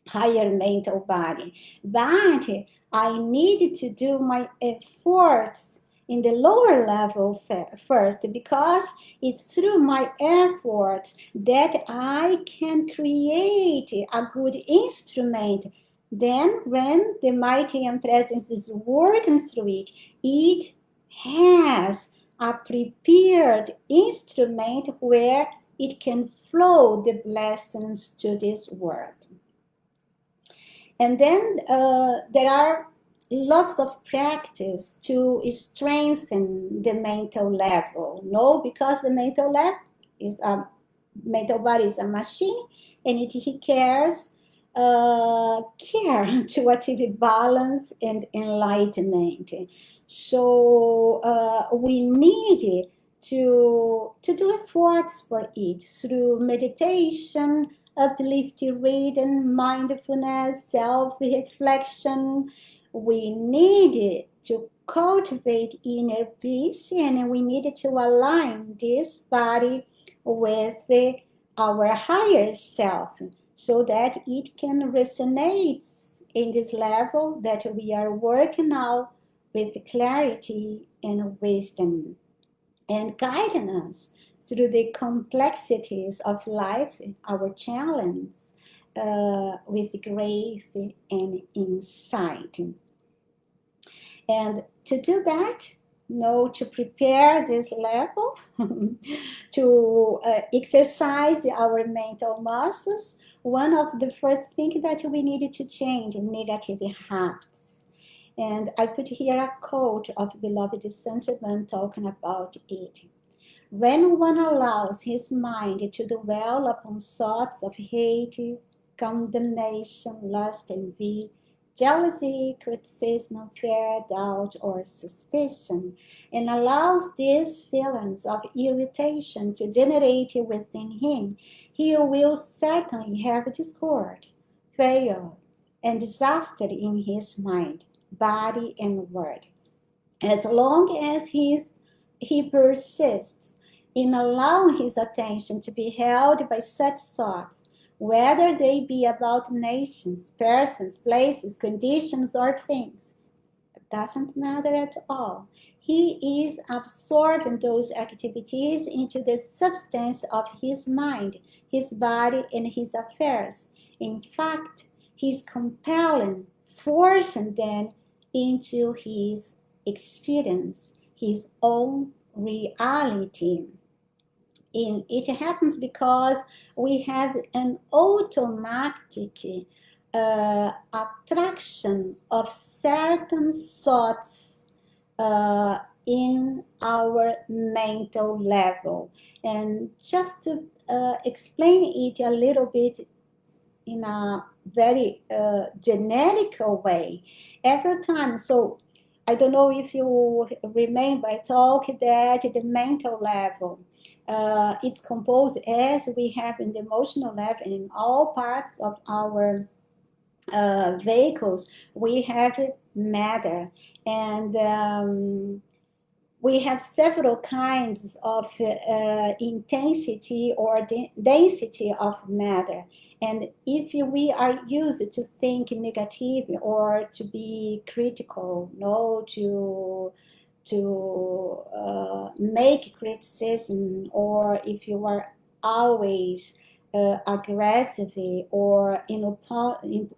higher mental body. But I need to do my efforts in the lower level first, because it's through my efforts that I can create a good instrument. Then when the mighty and presence is working through it, it has a prepared instrument where it can flow the blessings to this world. And then there are lots of practice to strengthen the mental level. No, because the mental level is a mental body is a machine, and it cares care to achieve balance and enlightenment. So we need to do efforts for it through meditation, uplifting reading, mindfulness, self-reflection. We need to cultivate inner peace, and we need to align this body with our higher self so that it can resonate in this level that we are working out with clarity and wisdom, and guiding us through the complexities of life, our challenge, with grace and insight. And to do that, to prepare this level, to exercise our mental muscles, one of the first things that we needed to change negative habits. And I put here a quote of beloved Saint Germain talking about it. When one allows his mind to dwell upon thoughts of hate, condemnation, lust, envy, jealousy, criticism, fear, doubt, or suspicion, and allows these feelings of irritation to generate within him, he will certainly have discord, failure, and disaster in his mind, body, and word. As long as he persists in allowing his attention to be held by such thoughts, whether they be about nations, persons, places, conditions, or things, it doesn't matter at all. He is absorbing those activities into the substance of his mind, his body, and his affairs. In fact, he's compelling, forcing them into his experience, his own reality. It happens because we have an automatic attraction of certain thoughts in our mental level. And just to explain it a little bit in a very generic way, every time, so I don't know if you remember, I talked that the mental level, it's composed, as we have in the emotional level and in all parts of our vehicles, we have matter. And we have several kinds of intensity or density of matter. And if we are used to think negative or to be critical, no, to make criticism, or if you are always aggressive or in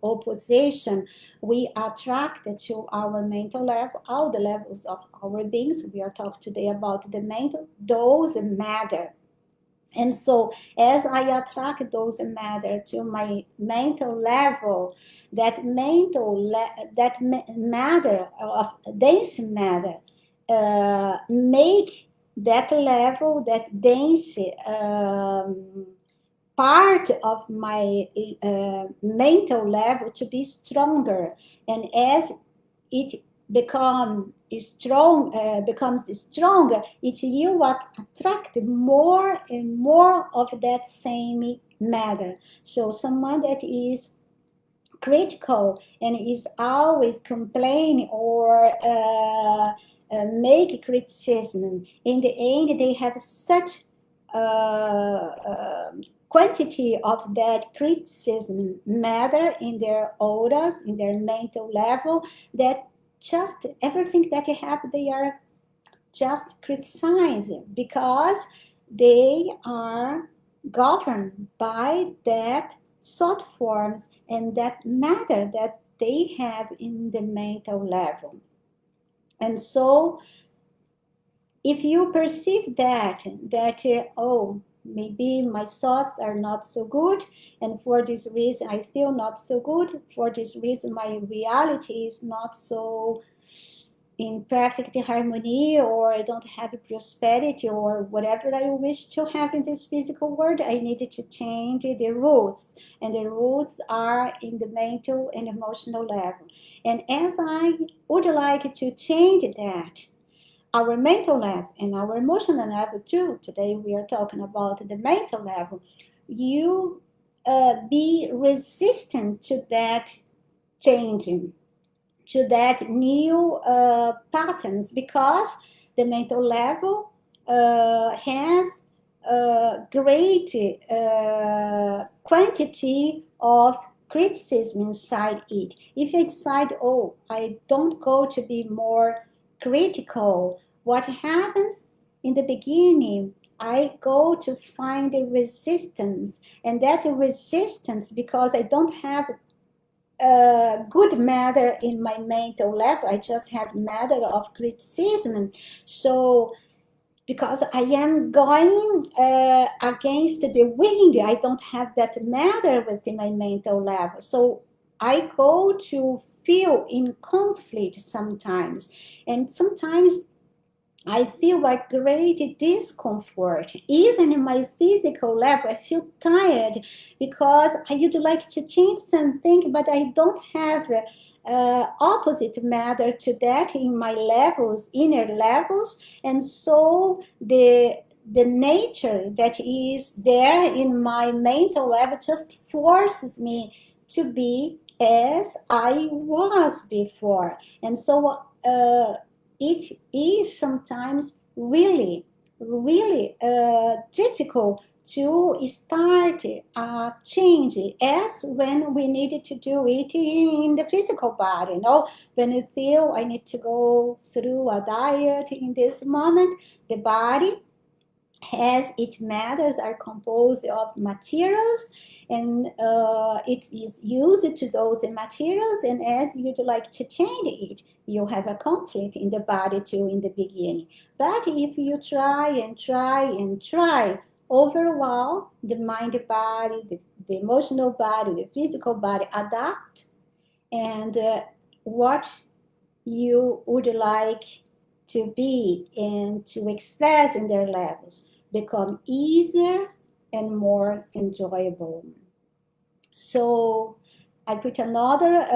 opposition, we attract to our mental level, all the levels of our beings. We are talking today about the mental, those matter. And so, as I attract those matter to my mental level, matter of dense matter, make that level, that dense part of my mental level to be stronger. And as it becomes stronger, it will attract more and more of that same matter. So someone that is critical and is always complaining or make criticism, in the end they have such quantity of that criticism matter in their auras, in their mental level, that just everything that they have, they are just criticizing because they are governed by that thought forms and that matter that they have in the mental level. And so if you perceive that oh, maybe my thoughts are not so good, and for this reason I feel not so good, for this reason my reality is not so in perfect harmony, or I don't have prosperity, or whatever I wish to have in this physical world, I needed to change the roots. And the roots are in the mental and emotional level. And as I would like to change that, our mental level and our emotional level too, today we are talking about the mental level, you be resistant to that changing, to that new patterns, because the mental level has a great quantity of criticism inside it. If I decide, oh, I don't go to be more critical, what happens in the beginning? I go to find a resistance, and that resistance, because I don't have good matter in my mental level, I just have matter of criticism. So because I am going against the wind, I don't have that matter within my mental level. So I go to feel in conflict sometimes, and sometimes I feel like great discomfort. Even in my physical level, I feel tired because I would like to change something, but I don't have opposite matter to that in my levels, inner levels. And so the nature that is there in my mental level just forces me to be as I was before. And so it is sometimes really, really difficult to start a change as when we needed to do it in the physical body. You know, when you feel I need to go through a diet in this moment, the body as its matters are composed of materials, and it is used to those materials, and as you'd like to change it, you have a conflict in the body too in the beginning. But if you try and try and try, overall the mind body, the emotional body, the physical body adapt, and what you would like to be and to express in their levels become easier and more enjoyable. So I put another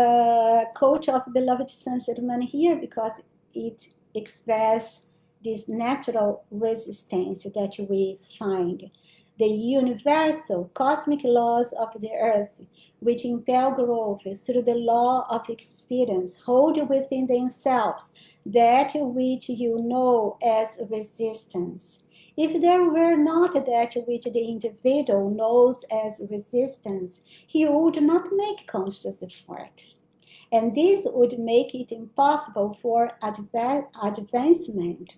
quote of beloved Saint Germain here because it expresses this natural resistance that we find. The universal cosmic laws of the earth, which impel growth through the law of experience, hold within themselves that which you know as resistance. If there were not that which the individual knows as resistance, he would not make conscious effort. And this would make it impossible for advancement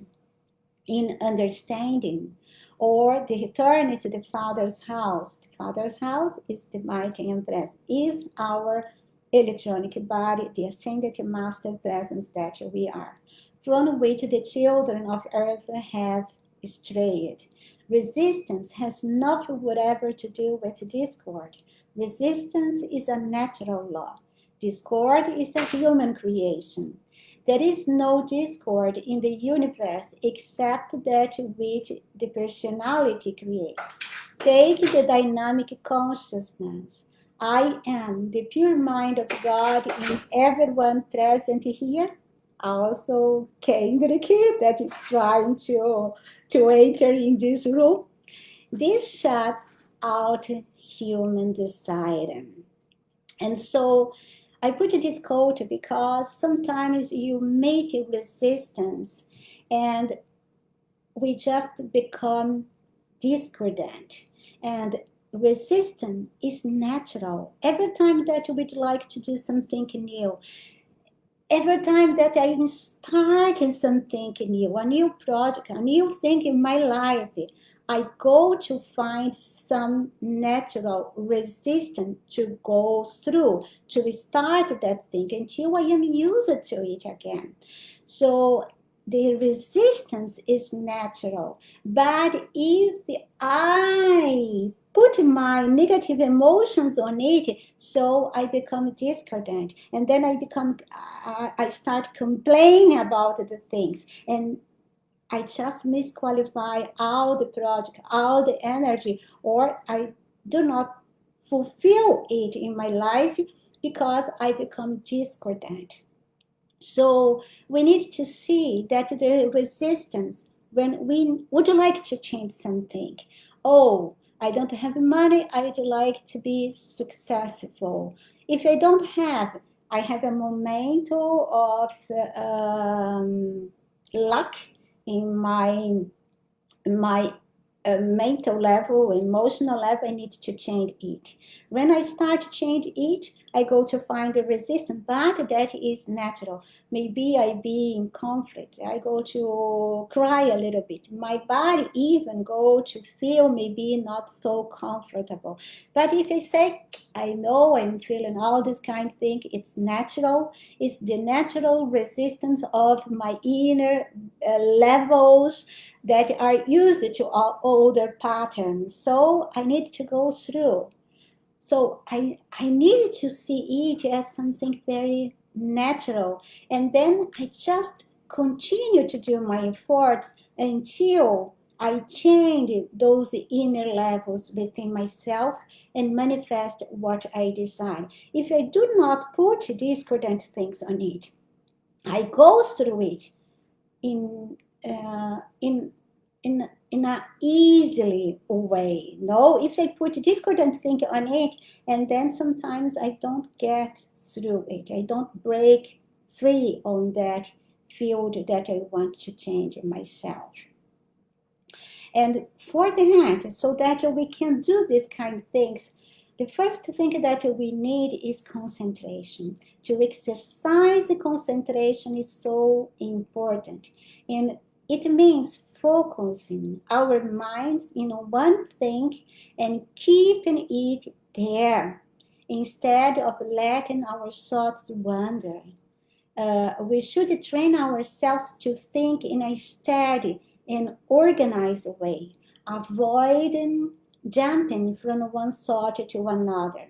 in understanding or the return to the Father's house. The Father's house is the mighty empress, is our electronic body, the ascended master presence that we are, from which the children of earth have strayed. Resistance has nothing whatever to do with discord. Resistance is a natural law. Discord is a human creation. There is no discord in the universe except that which the personality creates. Take the dynamic consciousness. I am the pure mind of God in everyone present here. Also, Kendrick, that is trying to enter in this room. This shuts out human desire. And so I put this quote because sometimes you meet resistance and we just become discordant. And resistance is natural. Every time that we'd like to do something new, every time that I'm starting something new, a new project, a new thing in my life, I go to find some natural resistance to go through, to restart that thing until I am used to it again. So the resistance is natural. But if I put my negative emotions on it, so I become discordant, and then I start complaining about the things, and I just misqualify all the project, all the energy, or I do not fulfill it in my life because I become discordant. So we need to see that the resistance when we would like to change something. Oh, I don't have money, I'd like to be successful. If I don't have, I have a momento of luck in my mental level, emotional level. I need to change it. When I start to change it, I go to find the resistance, but that is natural. Maybe I be in conflict. I go to cry a little bit. My body even go to feel maybe not so comfortable. But if I say, I know I'm feeling all this kind of thing, it's natural. It's the natural resistance of my inner levels that are used to all older patterns. So I need to go through. So I need to see it as something very natural. And then I just continue to do my efforts until I change those inner levels within myself and manifest what I desire. If I do not put discordant things on it, I go through it in uh, in in a easily way. No, if I put discordant thing on it, and then sometimes I don't get through it. I don't break free on that field that I want to change in myself. And for that, so that we can do these kind of things, the first thing that we need is concentration. To exercise concentration is so important. And it means focusing our minds in one thing and keeping it there instead of letting our thoughts wander. We should train ourselves to think in a steady and organized way, avoiding jumping from one thought to another.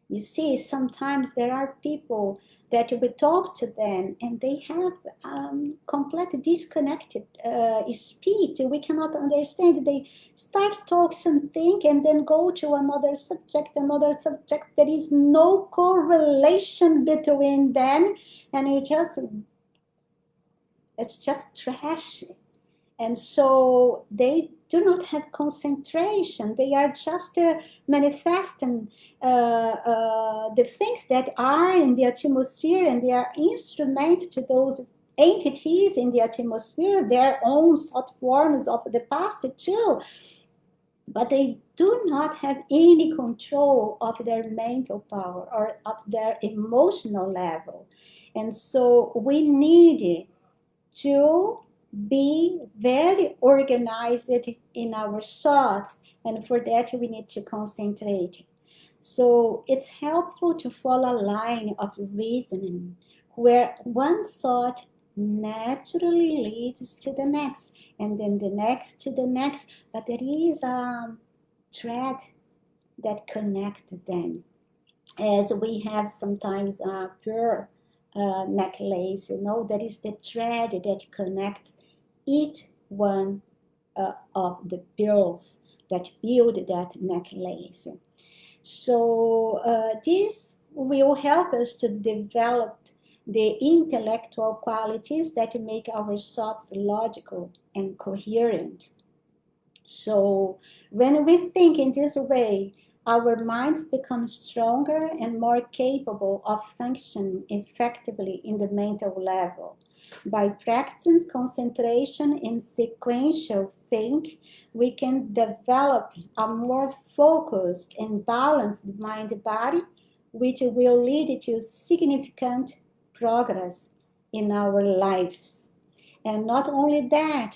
You see, sometimes there are people that we talk to them and they have completely disconnected speech. We cannot understand. They start talk something and then go to another subject. There is no correlation between them, and it's just trash. And so they do not have concentration. They are just manifesting the things that are in the atmosphere, and they are instrument to those entities in the atmosphere, their own thought forms of the past too, but they do not have any control of their mental power or of their emotional level. And so we need to be very organized in our thoughts, and for that we need to concentrate. So it's helpful to follow a line of reasoning where one thought naturally leads to the next, and then the next to the next, but there is a thread that connects them. As we have sometimes a pearl necklace, that is the thread that connects each one of the pearls that build that necklace. So this will help us to develop the intellectual qualities that make our thoughts logical and coherent. So when we think in this way, our minds become stronger and more capable of functioning effectively in the mental level. By practicing concentration and sequential think, we can develop a more focused and balanced mind-body, which will lead to significant progress in our lives. And not only that,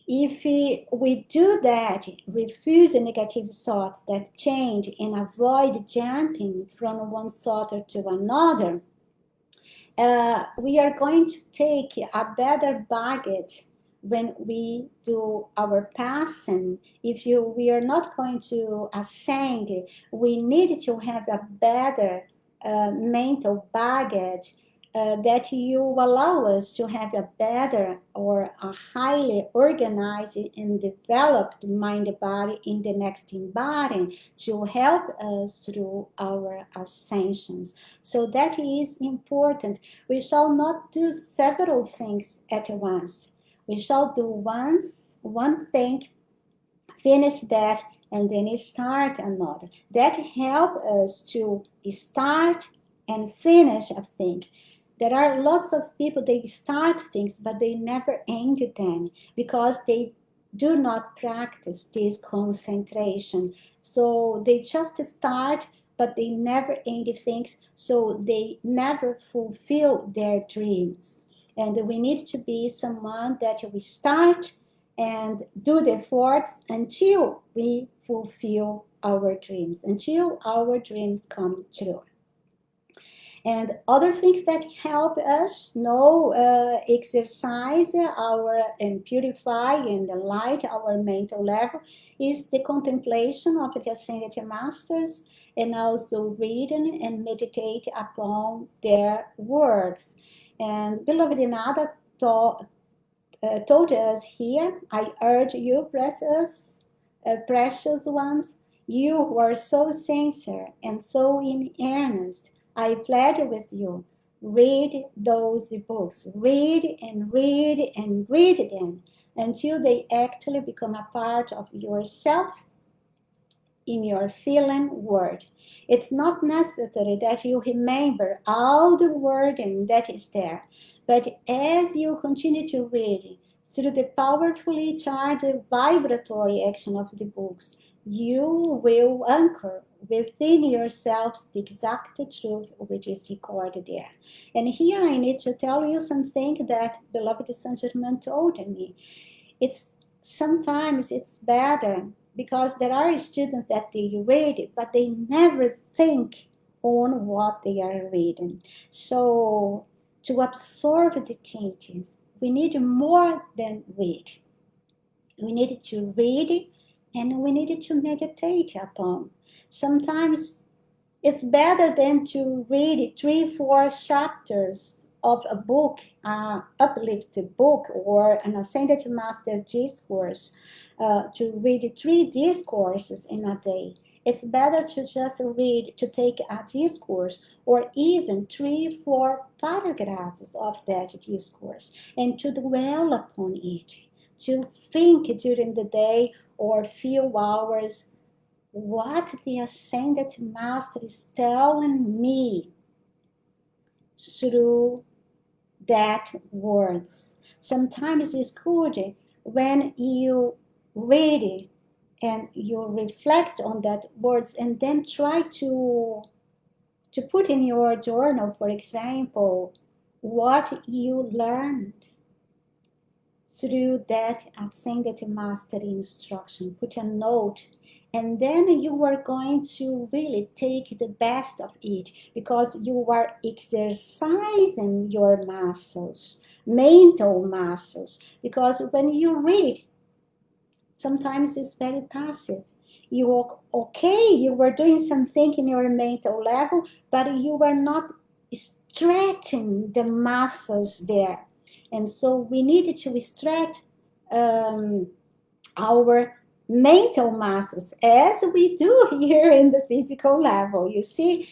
if we do that, refuse the negative thoughts that change and avoid jumping from one thought to another, we are going to take a better baggage when we do our passing. We are not going to ascend, we need to have a better mental baggage that you allow us to have a better or a highly organized and developed mind body in the next embodiment to help us through our ascensions. So that is important. We shall not do several things at once. We shall do one thing, finish that, and then start another. That helps us to start and finish a thing. There are lots of people, they start things, but they never end them because they do not practice this concentration. So they just start, but they never end things, so they never fulfill their dreams. And we need to be someone that we start and do the efforts until we fulfill our dreams, until our dreams come true. And other things that help us exercise our and purify and enlight our mental level is the contemplation of the ascended masters, and also reading and meditate upon their words. And beloved Nada told us here, I urge you, precious ones, you who are so sincere and so in earnest, I plead with you, read those books. Read and read and read them until they actually become a part of yourself in your feeling world. It's not necessary that you remember all the wording that is there, but as you continue to read through the powerfully charged vibratory action of the books, you will anchor within yourselves the exact truth which is recorded there. And here I need to tell you something that beloved Saint Germain told me. Sometimes it's better because there are students that they read, but they never think on what they are reading. So to absorb the teachings, we need more than read. We need to read and we need to meditate upon. Sometimes it's better than to read 3-4 chapters of a book, uplifted book, or an ascended master discourse, to read 3 discourses in a day. It's better to just to take a discourse, or even 3-4 paragraphs of that discourse, and to dwell upon it, to think during the day or few hours what the ascended master is telling me through that words. Sometimes it's good when you read it and you reflect on that words and then try to put in your journal, for example, what you learned through that ascended master instruction. Put a note, and then you are going to really take the best of it because you are exercising your muscles, mental muscles. Because when you read, sometimes it's very passive. You are okay, you were doing something in your mental level, but you were not stretching the muscles there. And so we needed to stretch um, our mental muscles as we do here in the physical level. You see,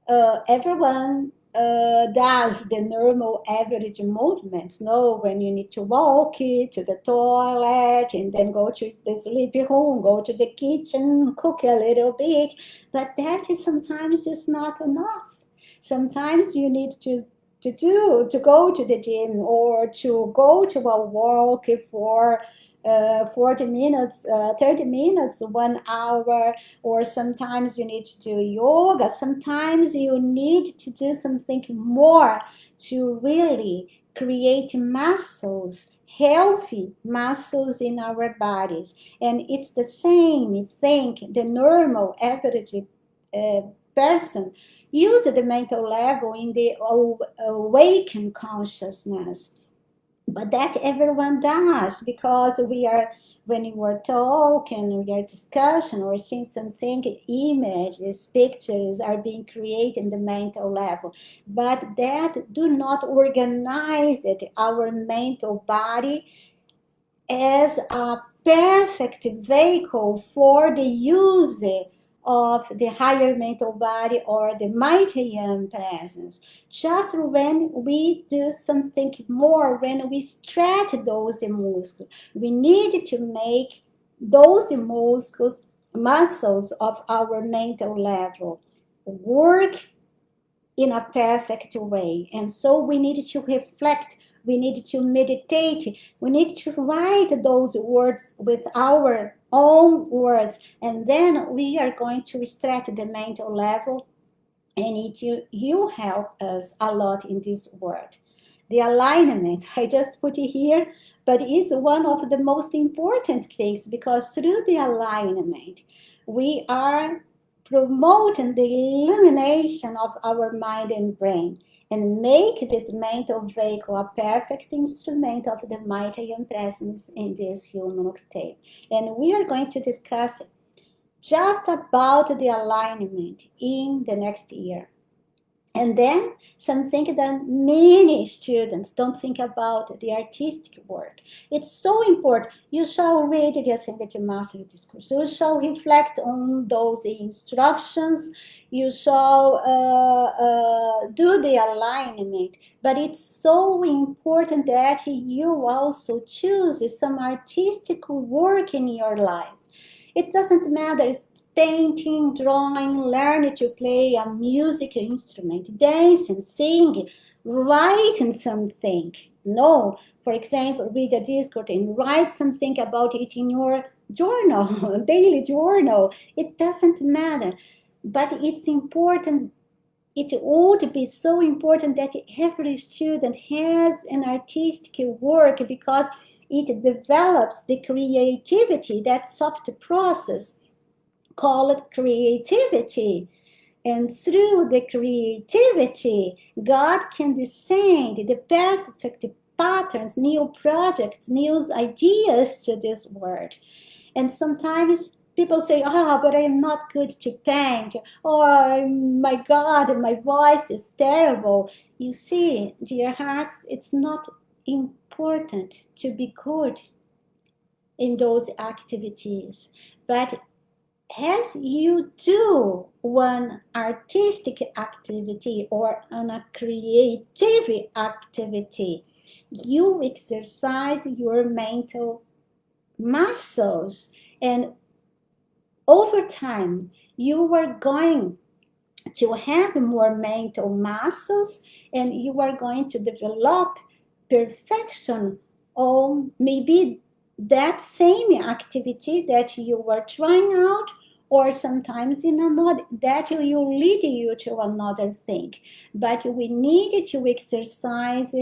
everyone does the normal average movements. No, when you need to walk to the toilet and then go to the sleeping room, go to the kitchen, cook a little bit. But that is sometimes is not enough. Sometimes you need to go to the gym or to go to a walk for 40 minutes, 30 minutes, 1 hour, or sometimes you need to do yoga. Sometimes you need to do something more to really create muscles, healthy muscles in our bodies. And it's the same thing, the normal average person use the mental level in the awakened consciousness, but that everyone does because we are, when we are talking, we are discussing or seeing something, images, pictures are being created in the mental level, but that do not organize it, our mental body as a perfect vehicle for the use of the higher mental body or the mighty presence. Just when we do something more, when we stretch those muscles, we need to make those muscles of our mental level work in a perfect way. And so we need to reflect, we need to meditate, we need to write those words with our own words, and then we are going to stretch the mental level, and you help us a lot in this word. The alignment, I just put it here, but it's one of the most important things because through the alignment, we are promoting the illumination of our mind and brain and make this mental vehicle a perfect instrument of the mighty presence in this human octave. And we are going to discuss just about the alignment in the next year. And then something that many students don't think about the artistic work. It's so important. You shall read the Ascended Master Discourse. You shall reflect on those instructions. You shall do the alignment. But it's so important that you also choose some artistic work in your life. It doesn't matter, it's painting, drawing, learning to play a music instrument, dancing, singing, writing something. No, for example, read a discourse and write something about it in your journal, daily journal. It doesn't matter, but it's important. It would be so important that every student has an artistic work because it develops the creativity, that soft process called creativity. And through the creativity, God can descend the perfect patterns, new projects, new ideas to this world. And sometimes people say, oh, but I am not good to paint. Oh, my God, my voice is terrible. You see, dear hearts, it's not important to be good in those activities. But as you do one artistic activity or a creative activity, you exercise your mental muscles, and over time you are going to have more mental muscles and you are going to develop perfection, or maybe that same activity that you were trying out, or sometimes in another, that will lead you to another thing. But we need to exercise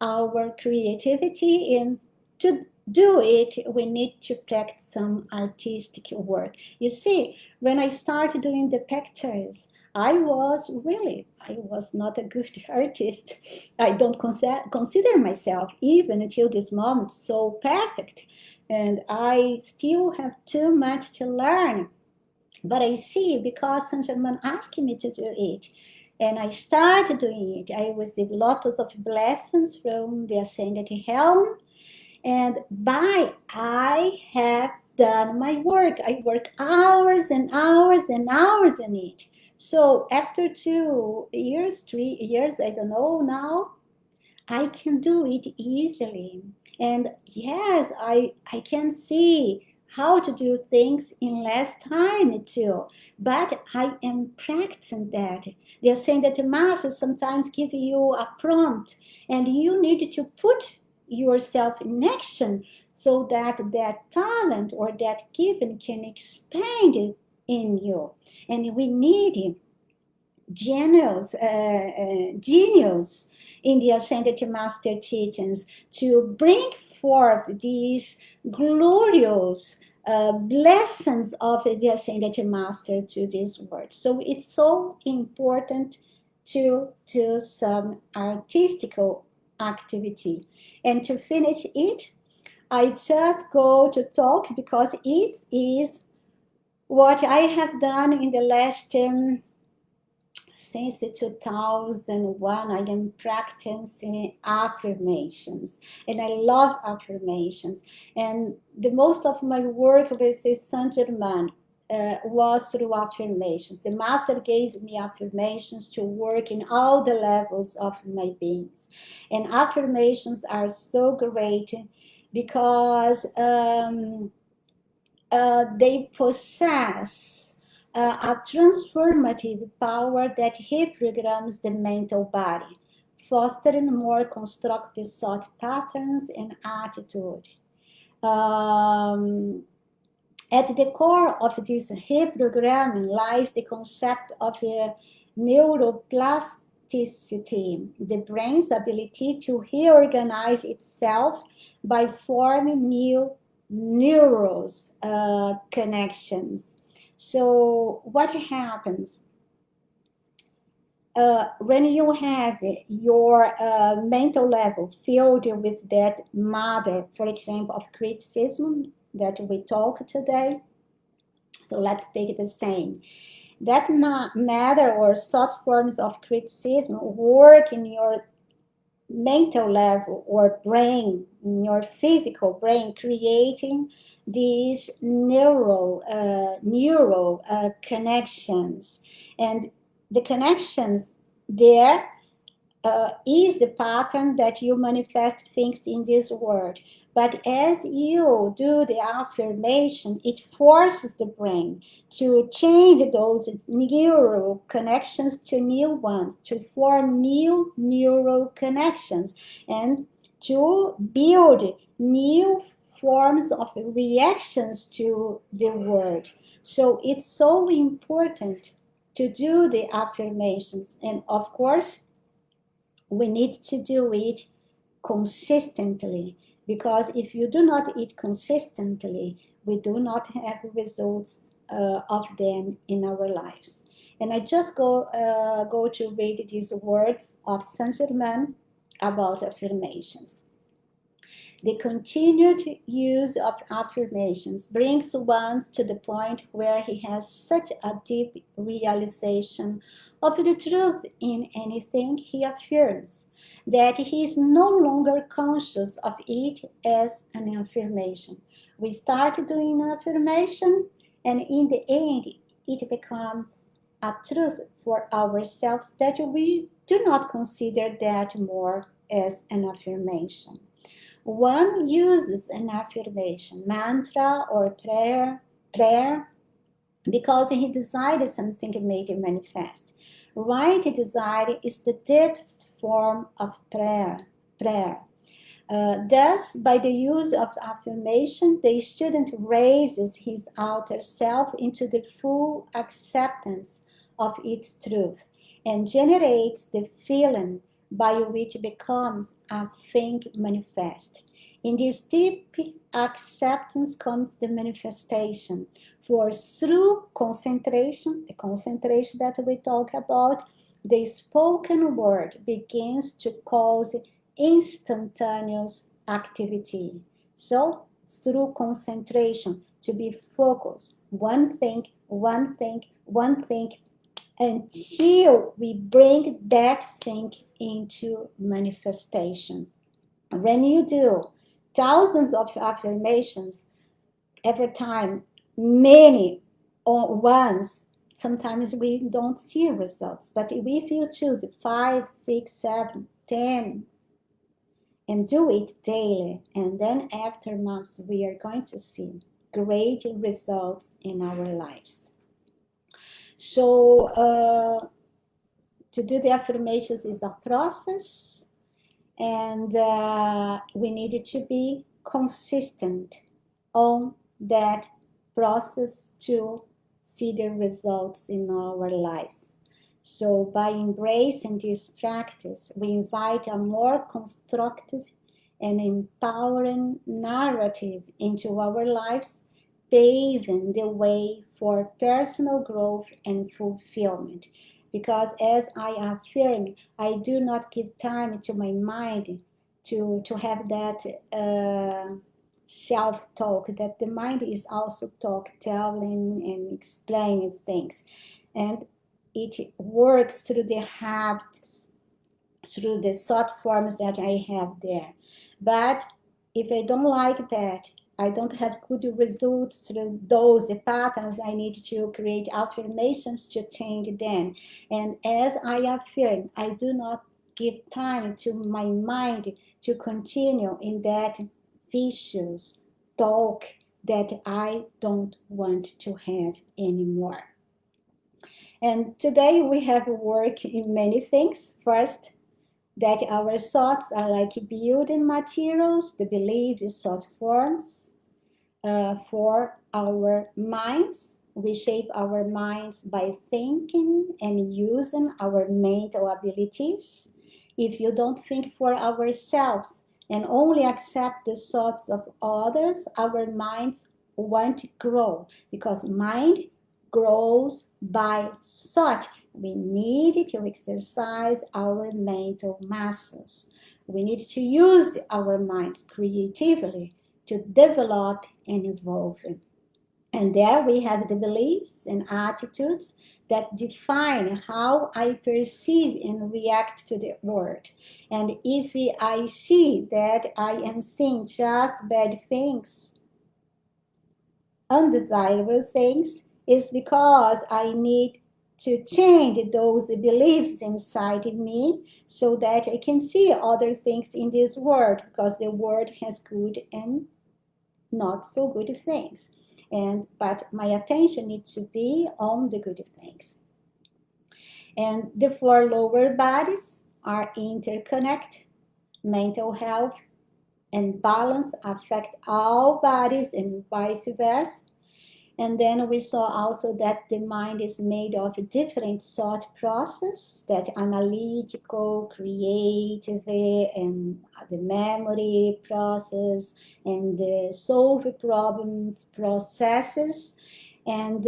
our creativity, and to do it, we need to practice some artistic work. You see, when I started doing the pictures, I was not a good artist. I don't consider myself, even until this moment, so perfect. And I still have too much to learn. But I see, because Saint Germain asked me to do it, and I started doing it. I received lots of blessings from the Ascended Helm, and I have done my work. I work hours and hours and hours on it. So after 2 years, 3 years, I don't know now, I can do it easily. And yes, I can see how to do things in less time too. But I am practicing that. They're saying that the masters sometimes give you a prompt, and you need to put yourself in action so that that talent or that given can expand in you. And we need genius in the Ascended Master teachings to bring forth these glorious blessings of the Ascended Master to this world. So it's so important to do some artistical activity. And to finish it, I just go to talk because it is what I have done in the last since 2001. I am practicing affirmations, and I love affirmations. And the most of my work with Saint Germain was through affirmations. The master gave me affirmations to work in all the levels of my beings. And affirmations are so great because they possess a transformative power that reprograms the mental body, fostering more constructive thought patterns and attitude. At the core of this reprogramming lies the concept of neuroplasticity, the brain's ability to reorganize itself by forming new neurons connections. So what happens when you have your mental level filled with that matter, for example, of criticism that we talk today? So let's take the same. That matter or thought forms of criticism work in your mental level or brain, in your physical brain, creating these neural connections. And the connections there is the pattern that you manifest things in this world. But as you do the affirmation, it forces the brain to change those neural connections to new ones, to form new neural connections, and to build new forms of reactions to the world. So it's so important to do the affirmations. And of course, we need to do it consistently, because if you do not eat consistently, we do not have results of them in our lives. And I just go to read these words of Saint Germain about affirmations. The continued use of affirmations brings one to the point where he has such a deep realization of the truth in anything he affirms that he is no longer conscious of it as an affirmation. We start doing affirmation, and in the end, it becomes a truth for ourselves that we do not consider that more as an affirmation. One uses an affirmation, mantra, or prayer because he decided something made it manifest, Right desire is the deepest form of prayer. Thus, by the use of affirmation, the student raises his outer self into the full acceptance of its truth and generates the feeling by which it becomes a thing manifest. In this deep acceptance comes the manifestation, for through concentration, the concentration that we talk about, the spoken word begins to cause instantaneous activity. So, through concentration, to be focused, one thing, one thing, one thing, until we bring that thing into manifestation. When you do thousands of affirmations every time, many once, sometimes we don't see results. But if you choose 5, 6, 7, 10, and do it daily, and then after months, we are going to see great results in our lives. So, to do the affirmations is a process, and we need to be consistent on that process to see the results in our lives. So by embracing this practice, we invite a more constructive and empowering narrative into our lives, paving the way for personal growth and fulfillment. Because as I affirm, I do not give time to my mind to have that self-talk, that the mind is also telling and explaining things. And it works through the habits, through the thought forms that I have there. But if I don't like that, I don't have good results through those patterns, I need to create affirmations to change them. And as I affirm, I do not give time to my mind to continue in that vicious talk that I don't want to have anymore. And today we have work in many things. First, that our thoughts are like building materials, the belief is thought forms for our minds. We shape our minds by thinking and using our mental abilities. If you don't think for ourselves and only accept the thoughts of others, our minds won't grow, because mind grows by thought. We need to exercise our mental muscles. We need to use our minds creatively to develop and evolve. And there we have the beliefs and attitudes that define how I perceive and react to the world. And if I see that I am seeing just bad things, undesirable things, it's because I need to change those beliefs inside me so that I can see other things in this world, because the world has good and not so good things. But my attention needs to be on the good things. And the four lower bodies are interconnected. Mental health and balance affect all bodies and vice versa. And then we saw also that the mind is made of different thought process, that analytical, creative, and the memory process, and the solve problems processes. And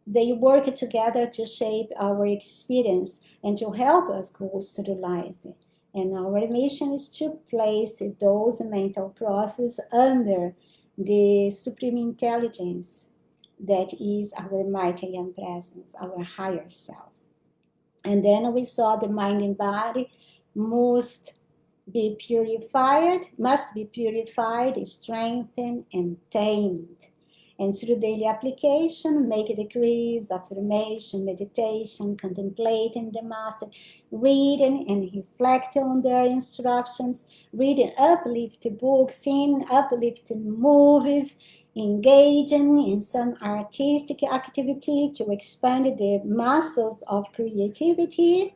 they work together to shape our experience and to help us go through life. And our mission is to place those mental processes under the supreme intelligence that is our mighty and presence, our higher self. And then we saw the mind and body must be purified, strengthened, and tamed. And through daily application, make decrees, affirmation, meditation, contemplating the master, reading and reflecting on their instructions, reading uplifting books, seeing uplifting movies, engaging in some artistic activity to expand the muscles of creativity,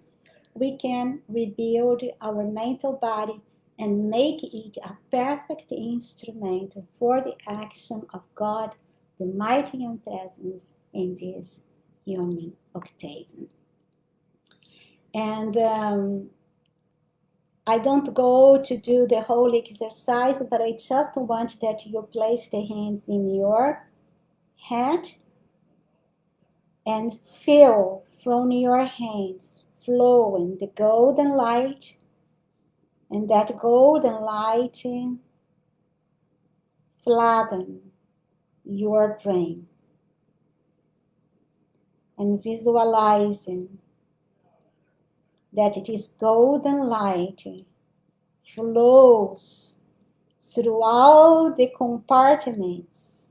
we can rebuild our mental body and make it a perfect instrument for the action of God, the mighty and presence in this human octave. And I don't go to do the whole exercise, but I just want that you place the hands in your head and feel from your hands flowing the golden light, and that golden light flooding your brain, and visualizing that it is golden light flows throughout the compartments,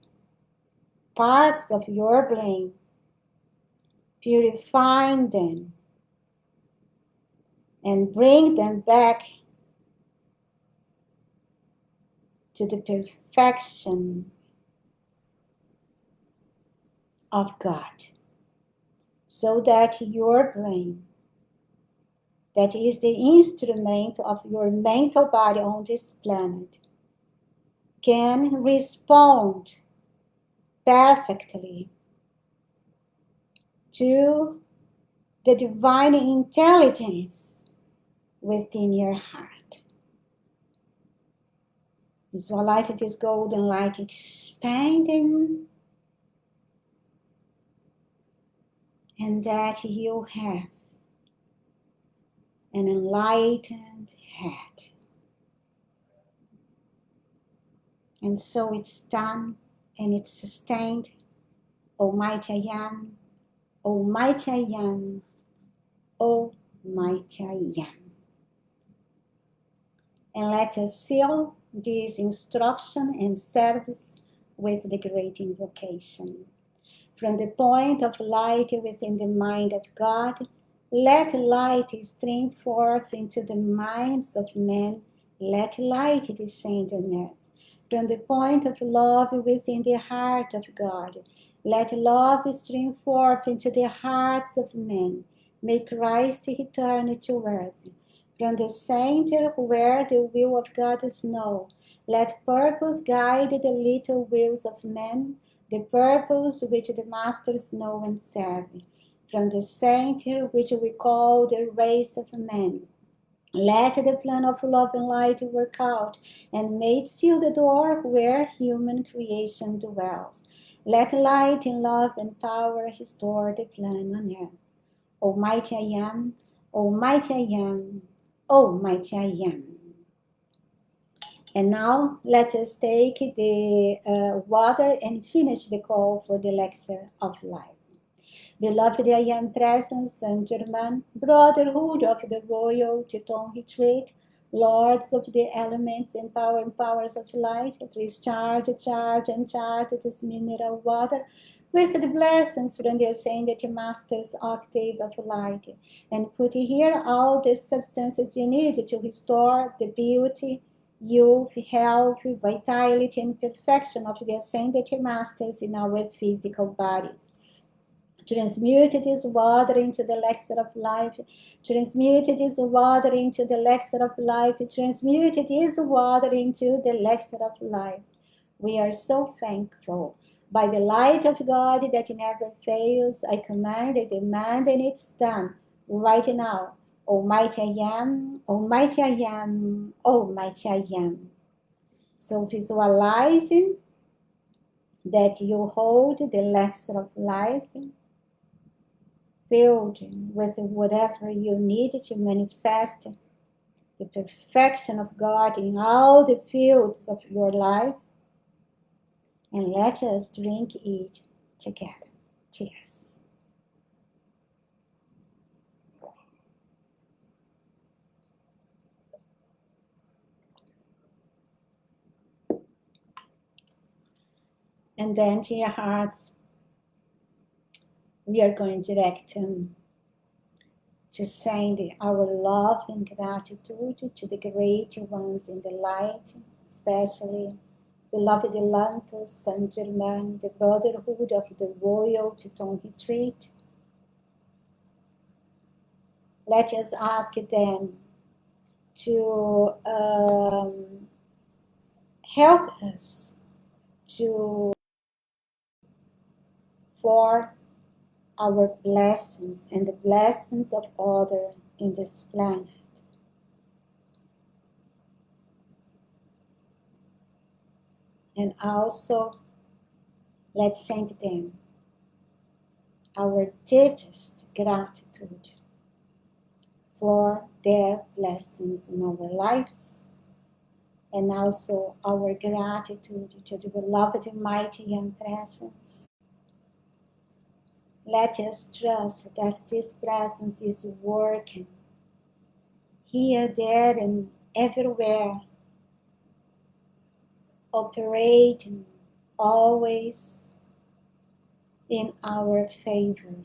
parts of your brain, purifying them and bring them back to the perfection of God, so that your brain, that is the instrument of your mental body on this planet, can respond perfectly to the divine intelligence within your heart. Visualize this golden light expanding, and that you have an enlightened head. And so it's done and it's sustained. Almighty I am, Almighty I am, Almighty I am. And let us seal this instruction and service with the great invocation. From the point of light within the mind of God, let light stream forth into the minds of men. Let light descend on earth. From the point of love within the heart of God, let love stream forth into the hearts of men. May Christ return to earth. From the center where the will of God is known, let purpose guide the little wills of men, the purpose which the masters know and serve. From the center which we call the race of men, let the plan of love and light work out, and may it seal the door where human creation dwells. Let light and love and power restore the plan on earth. Almighty I am, Almighty I am, Almighty I am. And now let us take the water and finish the call for the Elixir of Life. Beloved I am presence, Saint Germain, brotherhood of the royal Teton retreat, lords of the elements and powers of light, please charge this mineral water with the blessings from the ascended Master's octave of light, and put here all the substances you need to restore the beauty, youth, health, vitality, and perfection of the ascended Masters in our physical bodies. Transmute this water into the elixir of life. Transmute this water into the elixir of life. Transmute this water into the elixir of life. We are so thankful. By the light of God that never fails, I command, I demand, and it's done right now. Almighty I am, Almighty I am, Almighty I am. So visualizing that you hold the elixir of life filled with whatever you need to manifest the perfection of God in all the fields of your life. And let us drink it together. Cheers. And then to your hearts, we are going direct to send our love and gratitude to the great ones in the light, especially Beloved Lantos, Saint Germain, the Brotherhood of the Royal Teton Retreat, let us ask them to help us to for our blessings and the blessings of others in this planet. And also, let's send them our deepest gratitude for their blessings in our lives, and also our gratitude to the beloved mighty and presence. Let us trust that this presence is working here, there, and everywhere, operating always in our favor,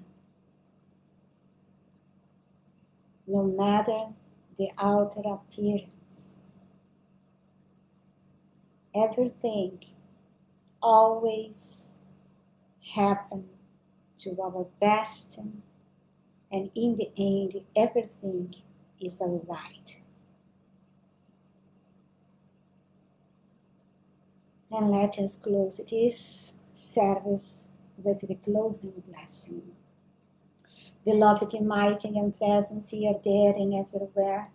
no matter the outer appearance. Everything always happens to our best, and in the end, everything is alright. And let us close this service with the closing blessing. Beloved, mighty and presence here, there, and everywhere,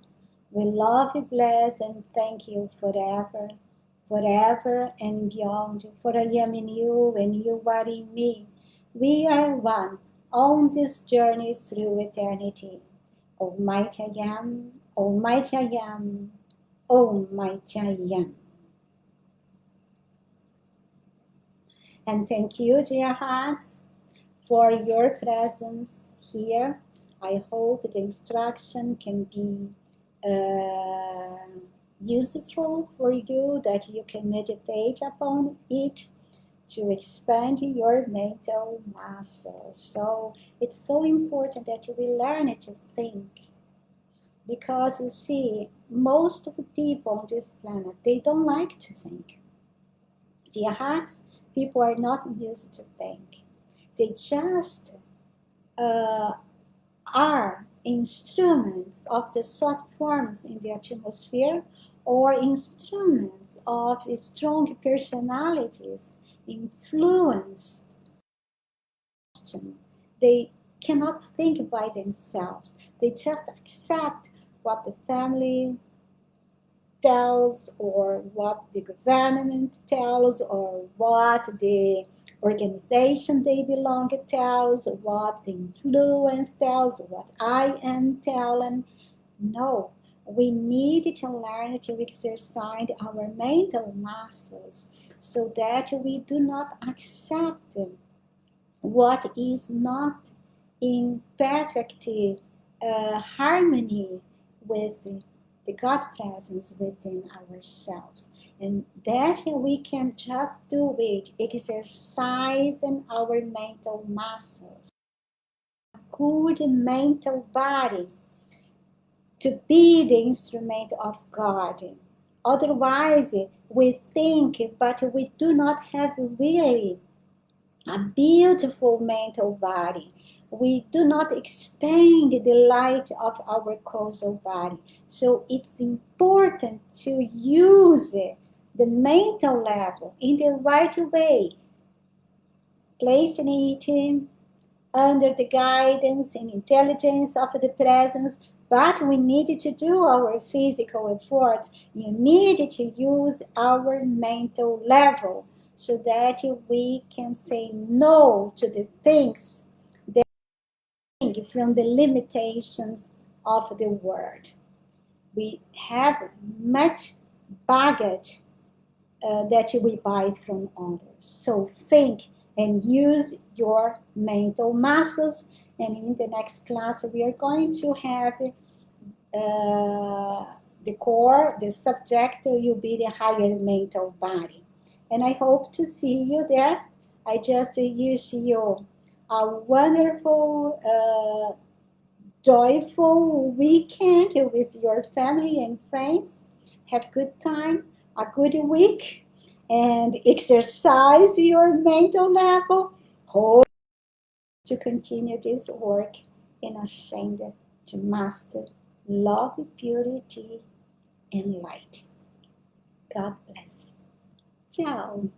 we love you, bless, and thank you forever, forever and beyond. For I am in you, and you are in me. We are one on this journey through eternity. Almighty I am, Almighty I am, Almighty I am. And thank you, dear hearts, for your presence here. I hope the instruction can be useful for you, that you can meditate upon it to expand your mental muscles. So it's so important that we learn to think, because you see, most of the people on this planet, they don't like to think. Dear hearts, people are not used to think. They just uh, are instruments of the thought forms in the atmosphere, or instruments of strong personalities influenced. They cannot think by themselves. They just accept what the family tells, or what the government tells, or what the organization they belong to tells, what the influence tells, what I am telling. No, we need to learn to exercise our mental muscles, so that we do not accept what is not in perfect harmony with the God presence within ourselves. And that we can just do it, exercising our mental muscles. A good mental body to be the instrument of God. Otherwise, we think, but we do not have really a beautiful mental body. We do not expand the light of our causal body. So it's important to use the mental level in the right way, placing it under the guidance and intelligence of the presence. But we need to do our physical efforts. You need to use our mental level, so that we can say no to the things that bring from the limitations of the world. We have much baggage that we buy from others. So think and use your mental muscles. And in the next class, we are going to have the core, the subject will be the higher mental body. And I hope to see you there. I just wish you a wonderful, joyful weekend with your family and friends. Have good time, a good week, and exercise your mental level. Hope to continue this work and ascend to master love, purity, and light. God bless you. Ciao.